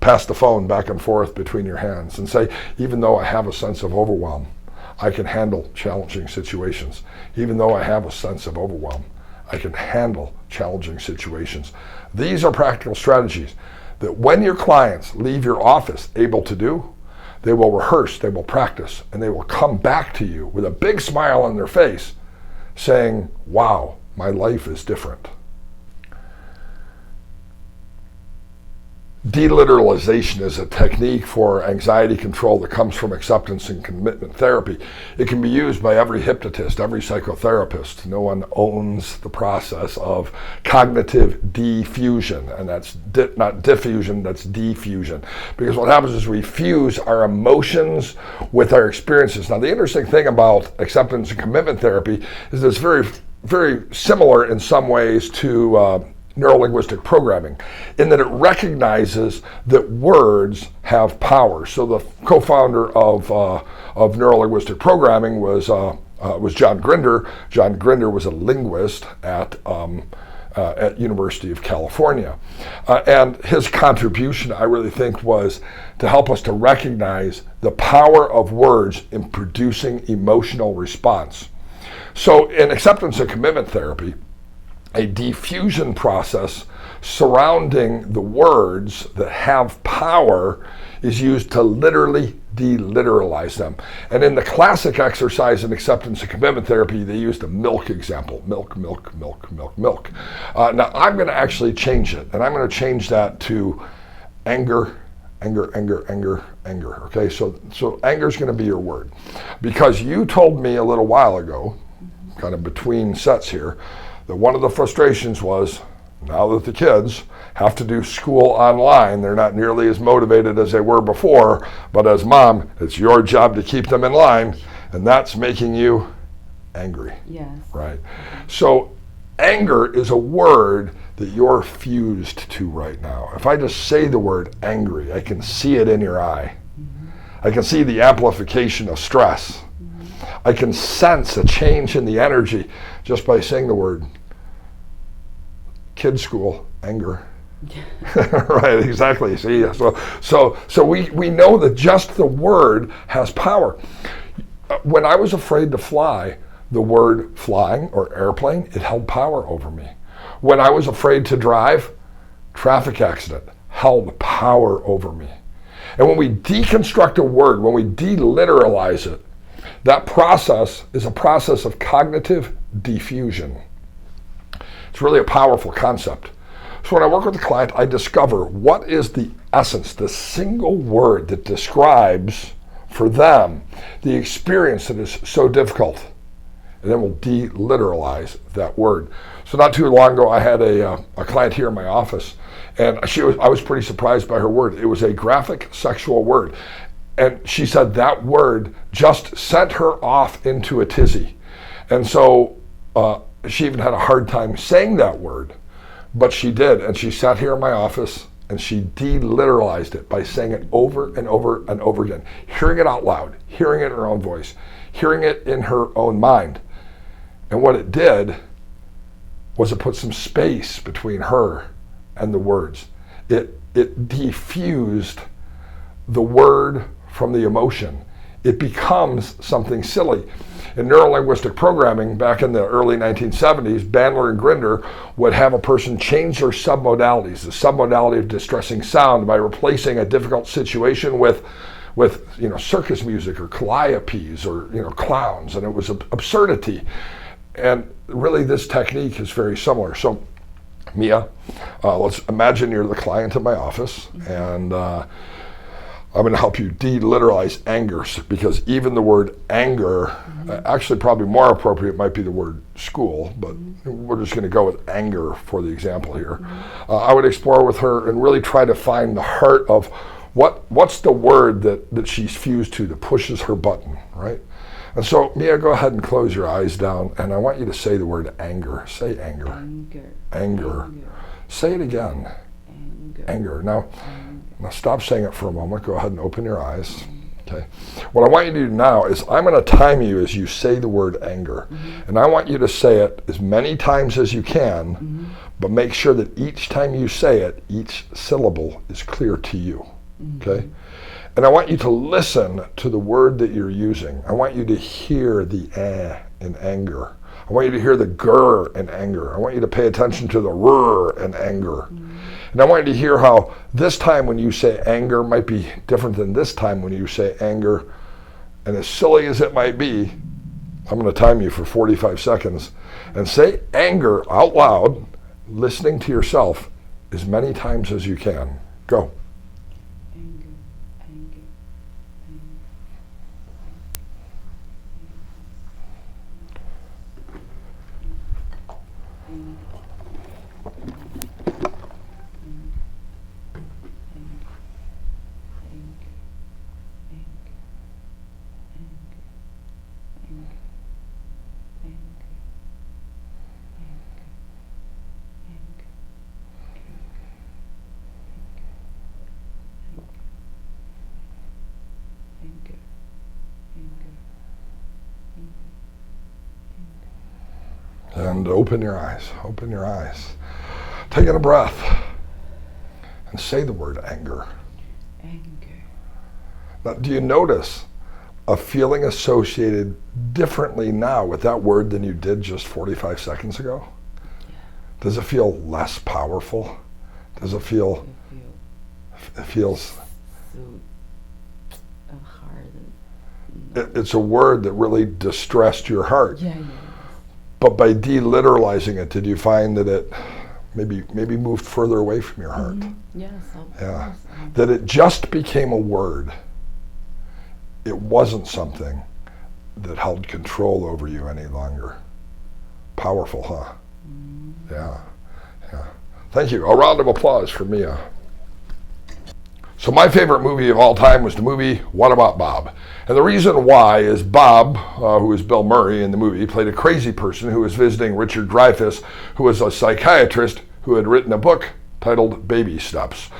pass the phone back and forth between your hands and say, even though I have a sense of overwhelm, I can handle challenging situations. Even though I have a sense of overwhelm, I can handle challenging situations. These are practical strategies that when your clients leave your office able to do, they will rehearse, they will practice, and they will come back to you with a big smile on their face saying, wow, my life is different. Deliteralization is a technique for anxiety control that comes from acceptance and commitment therapy. It can be used by every hypnotist, every psychotherapist. No one owns the process of cognitive diffusion, and that's not diffusion, that's diffusion. Because what happens is we fuse our emotions with our experiences. Now, the interesting thing about acceptance and commitment therapy is it's very, very similar in some ways to neurolinguistic programming, in that it recognizes that words have power. So the co-founder of neurolinguistic programming was John Grinder. John Grinder was a linguist at University of California, and his contribution, I really think, was to help us to recognize the power of words in producing emotional response. So in acceptance and commitment therapy, a diffusion process surrounding the words that have power is used to literally deliteralize them. And in the classic exercise in acceptance and commitment therapy, they use the milk example. Milk, milk, milk, milk, milk. Now I'm going to actually change it, and I'm going to change that to anger, anger, anger, anger, anger. Okay, so anger is going to be your word. Because you told me a little while ago, kind of between sets here, that one of the frustrations was, now that the kids have to do school online, they're not nearly as motivated as they were before, but as mom, it's your job to keep them in line, and that's making you angry. Yes. Right? So anger is a word that you're fused to right now. If I just say the word angry, I can see it in your eye. Mm-hmm. I can see the amplification of stress. Mm-hmm. I can sense a change in the energy just by saying the word. Kids school, anger. Right, exactly. See, so we know that just the word has power. When I was afraid to fly, the word flying or airplane, it held power over me. When I was afraid to drive, traffic accident held power over me. And when we deconstruct a word, when we deliteralize it, that process is a process of cognitive diffusion. It's really a powerful concept. So when I work with a client, I discover what is the essence, the single word that describes for them the experience that is so difficult. And then we'll deliteralize that word. So not too long ago, I had a client here in my office, and I was pretty surprised by her word. It was a graphic sexual word. And she said that word just sent her off into a tizzy. And so she even had a hard time saying that word, but she did. And she sat here in my office and she deliteralized it by saying it over and over and over again, hearing it out loud, hearing it in her own voice, hearing it in her own mind. And what it did was it put some space between her and the words. It defused the word from the emotion. It becomes something silly. In neurolinguistic programming, back in the early 1970s, Bandler and Grinder would have a person change their submodalities, the submodality of distressing sound, by replacing a difficult situation with circus music or calliopes or clowns, and it was absurdity. And really, this technique is very similar. So, Mia, let's imagine you're the client of my office, and I'm going to help you deliteralize anger, because even the word anger, actually probably more appropriate might be the word school, but we're just going to go with anger for the example here. I would explore with her and really try to find the heart of what's the word that she's fused to that pushes her button, right? And so, Mia, go ahead and close your eyes down, and I want you to say the word anger. Say anger. Anger. Anger. Say it again. Anger. Now stop saying it for a moment. Go ahead and open your eyes. Okay. What I want you to do now is I'm going to time you as you say the word anger. And I want you to say it as many times as you can, but make sure that each time you say it, each syllable is clear to you. Okay? And I want you to listen to the word that you're using. I want you to hear the in anger. I want you to hear the gur in anger. I want you to pay attention to the rrr in anger. And I want you to hear how this time when you say anger might be different than this time when you say anger. And as silly as it might be, I'm going to time you for 45 seconds and say anger out loud, listening to yourself as many times as you can. Go. And open your eyes. Open your eyes. Take in a breath and say the word anger. Anger. Now, do you notice a feeling associated differently now with that word than you did just 45 seconds ago? Yeah. Does it feel less powerful? Does it feel? It feels. So hard. It's a word that really distressed your heart. Yeah. But by deliteralizing it, did you find that it maybe moved further away from your heart? Yes. Yeah. That it just became a word. It wasn't something that held control over you any longer. Powerful, huh? Yeah. Thank you. A round of applause for Mia. So my favorite movie of all time was the movie What About Bob? And the reason why is Bob, who is Bill Murray in the movie, played a crazy person who was visiting Richard Dreyfuss, who was a psychiatrist who had written a book titled Baby Steps.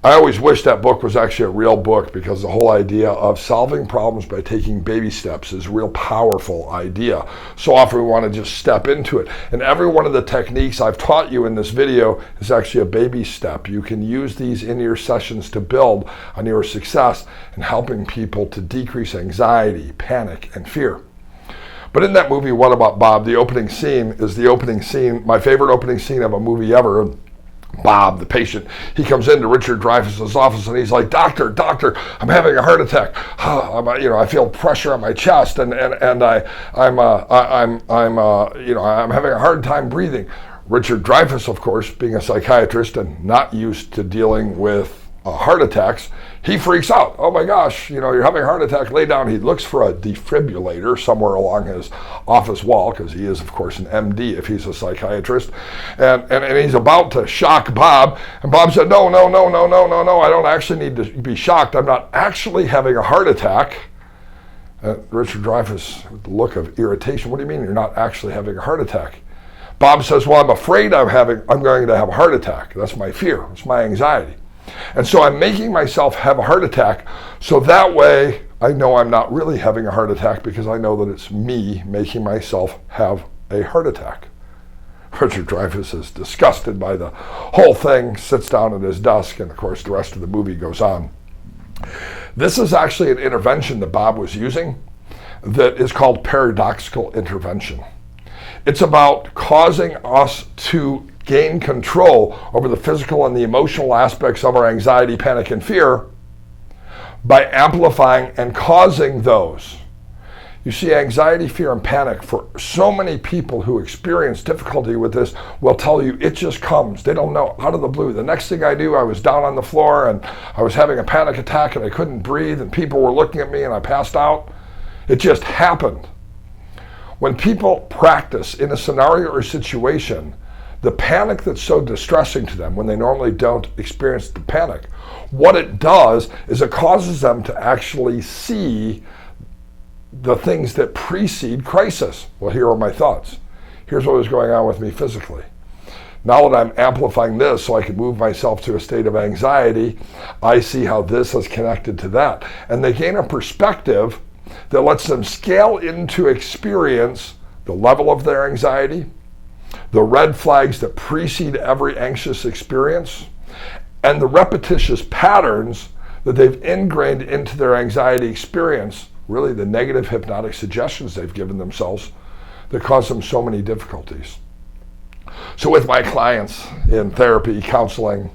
I always wish that book was actually a real book, because the whole idea of solving problems by taking baby steps is a real powerful idea. So often we want to just step into it. And every one of the techniques I've taught you in this video is actually a baby step. You can use these in your sessions to build on your success in helping people to decrease anxiety, panic, and fear. But in that movie, What About Bob? The opening scene is the opening scene, my favorite opening scene of a movie ever. Bob, the patient, he comes into Richard Dreyfuss's office and he's like, Doctor, I'm having a heart attack. I feel pressure on my chest and I'm having a hard time breathing. Richard Dreyfuss, of course, being a psychiatrist and not used to dealing with heart attacks, he freaks out. Oh my gosh, you're having a heart attack, lay down. He looks for a defibrillator somewhere along his office wall, because he is, of course, an MD if he's a psychiatrist. And he's about to shock Bob. And Bob said, no, I don't actually need to be shocked. I'm not actually having a heart attack. Richard Dreyfuss, with the look of irritation, what do you mean you're not actually having a heart attack? Bob says, well, I'm afraid I'm going to have a heart attack. That's my fear. It's my anxiety. And so I'm making myself have a heart attack, so that way I know I'm not really having a heart attack, because I know that it's me making myself have a heart attack. Richard Dreyfuss is disgusted by the whole thing, sits down at his desk, and of course the rest of the movie goes on. This is actually an intervention that Bob was using that is called paradoxical intervention. It's about causing us to gain control over the physical and the emotional aspects of our anxiety, panic, and fear by amplifying and causing those. You see, anxiety, fear, and panic, for so many people who experience difficulty with this, will tell you it just comes. They don't know, out of the blue. The next thing I knew, I was down on the floor and I was having a panic attack and I couldn't breathe and people were looking at me and I passed out. It just happened. When people practice in a scenario or situation, the panic that's so distressing to them when they normally don't experience the panic, what it does is it causes them to actually see the things that precede crisis. Well, here are my thoughts. Here's what was going on with me physically. Now that I'm amplifying this so I can move myself to a state of anxiety, I see how this is connected to that. And they gain a perspective that lets them scale into experience the level of their anxiety, the red flags that precede every anxious experience, and the repetitious patterns that they've ingrained into their anxiety experience, really the negative hypnotic suggestions they've given themselves that cause them so many difficulties. So with my clients in therapy, counseling,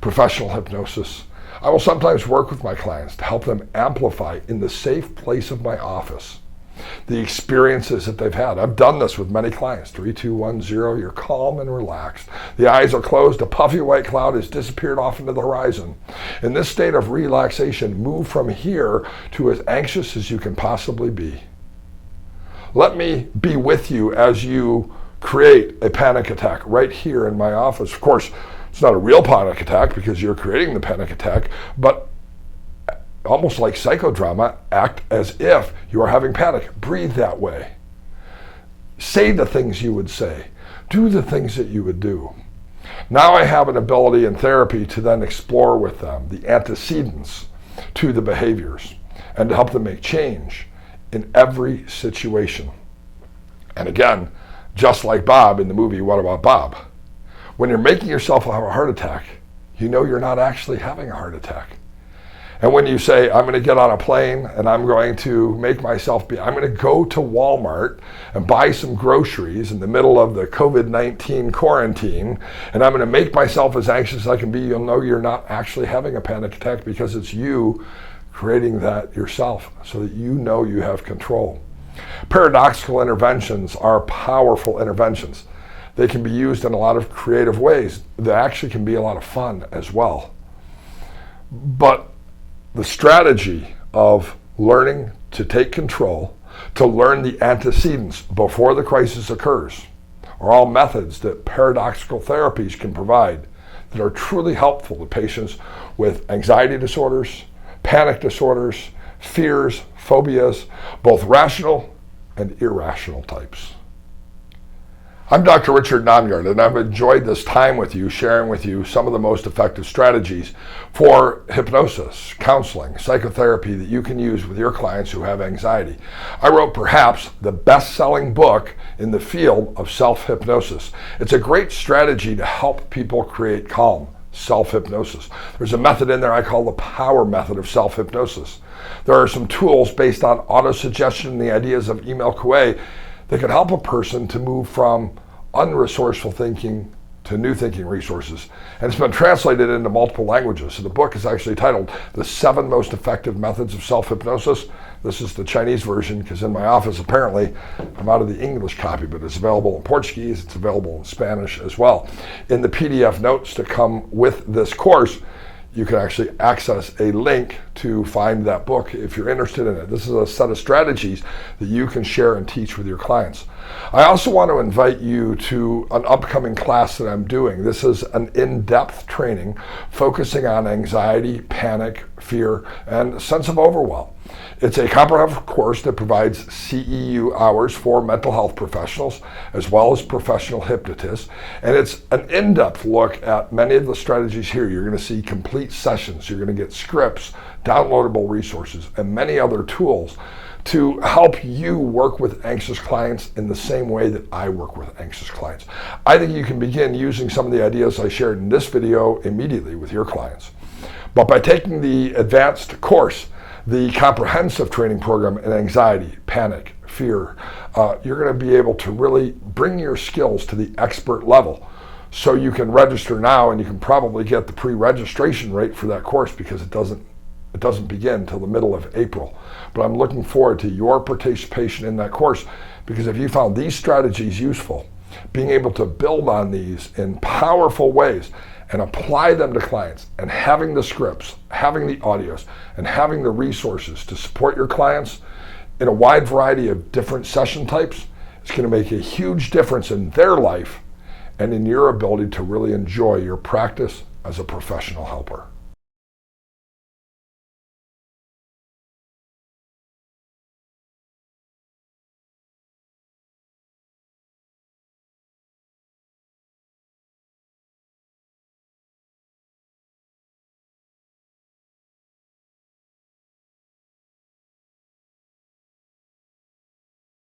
professional hypnosis, I will sometimes work with my clients to help them amplify in the safe place of my office the experiences that they've had. I've done this with many clients. 3, 2, 1, 0, you're calm and relaxed. The eyes are closed, a puffy white cloud has disappeared off into the horizon. In this state of relaxation, move from here to as anxious as you can possibly be. Let me be with you as you create a panic attack right here in my office. Of course, it's not a real panic attack because you're creating the panic attack, but almost like psychodrama, act as if you are having panic. Breathe that way. Say the things you would say. Do the things that you would do. Now I have an ability in therapy to then explore with them the antecedents to the behaviors and to help them make change in every situation. And again, just like Bob in the movie, What About Bob? When you're making yourself have a heart attack, you know you're not actually having a heart attack. And when you say, I'm going to get on a plane and I'm going to make myself I'm going to go to Walmart and buy some groceries in the middle of the COVID-19 quarantine, and I'm going to make myself as anxious as I can be, you'll know you're not actually having a panic attack because it's you creating that yourself so that you know you have control. Paradoxical interventions are powerful interventions. They can be used in a lot of creative ways. They actually can be a lot of fun as well. But the strategy of learning to take control, to learn the antecedents before the crisis occurs, are all methods that paradoxical therapies can provide that are truly helpful to patients with anxiety disorders, panic disorders, fears, phobias, both rational and irrational types. I'm Dr. Richard Nongard, and I've enjoyed this time with you, sharing with you some of the most effective strategies for hypnosis, counseling, psychotherapy that you can use with your clients who have anxiety. I wrote perhaps the best-selling book in the field of self-hypnosis. It's a great strategy to help people create calm, self-hypnosis. There's a method in there I call the power method of self-hypnosis. There are some tools based on autosuggestion and the ideas of Emile Coué that can help a person to move from unresourceful thinking to new thinking resources. And it's been translated into multiple languages. So the book is actually titled The 7 Most Effective Methods of Self-Hypnosis. This is the Chinese version because in my office, apparently, I'm out of the English copy, but it's available in Portuguese, it's available in Spanish as well. In the PDF notes that come with this course, you can actually access a link to find that book if you're interested in it. This is a set of strategies that you can share and teach with your clients. I also want to invite you to an upcoming class that I'm doing. This is an in-depth training focusing on anxiety, panic, fear, and sense of overwhelm. It's a comprehensive course that provides CEU hours for mental health professionals as well as professional hypnotists. And it's an in-depth look at many of the strategies here. You're going to see complete sessions. You're going to get scripts, downloadable resources, and many other tools to help you work with anxious clients in the same way that I work with anxious clients. I think you can begin using some of the ideas I shared in this video immediately with your clients. But by taking the advanced course, the comprehensive training program in anxiety, panic, fear, you're going to be able to really bring your skills to the expert level. So you can register now, and you can probably get the pre-registration rate for that course because it doesn't begin until the middle of April. But I'm looking forward to your participation in that course, because if you found these strategies useful, being able to build on these in powerful ways and apply them to clients, and having the scripts, having the audios, and having the resources to support your clients in a wide variety of different session types, it's going to make a huge difference in their life and in your ability to really enjoy your practice as a professional helper.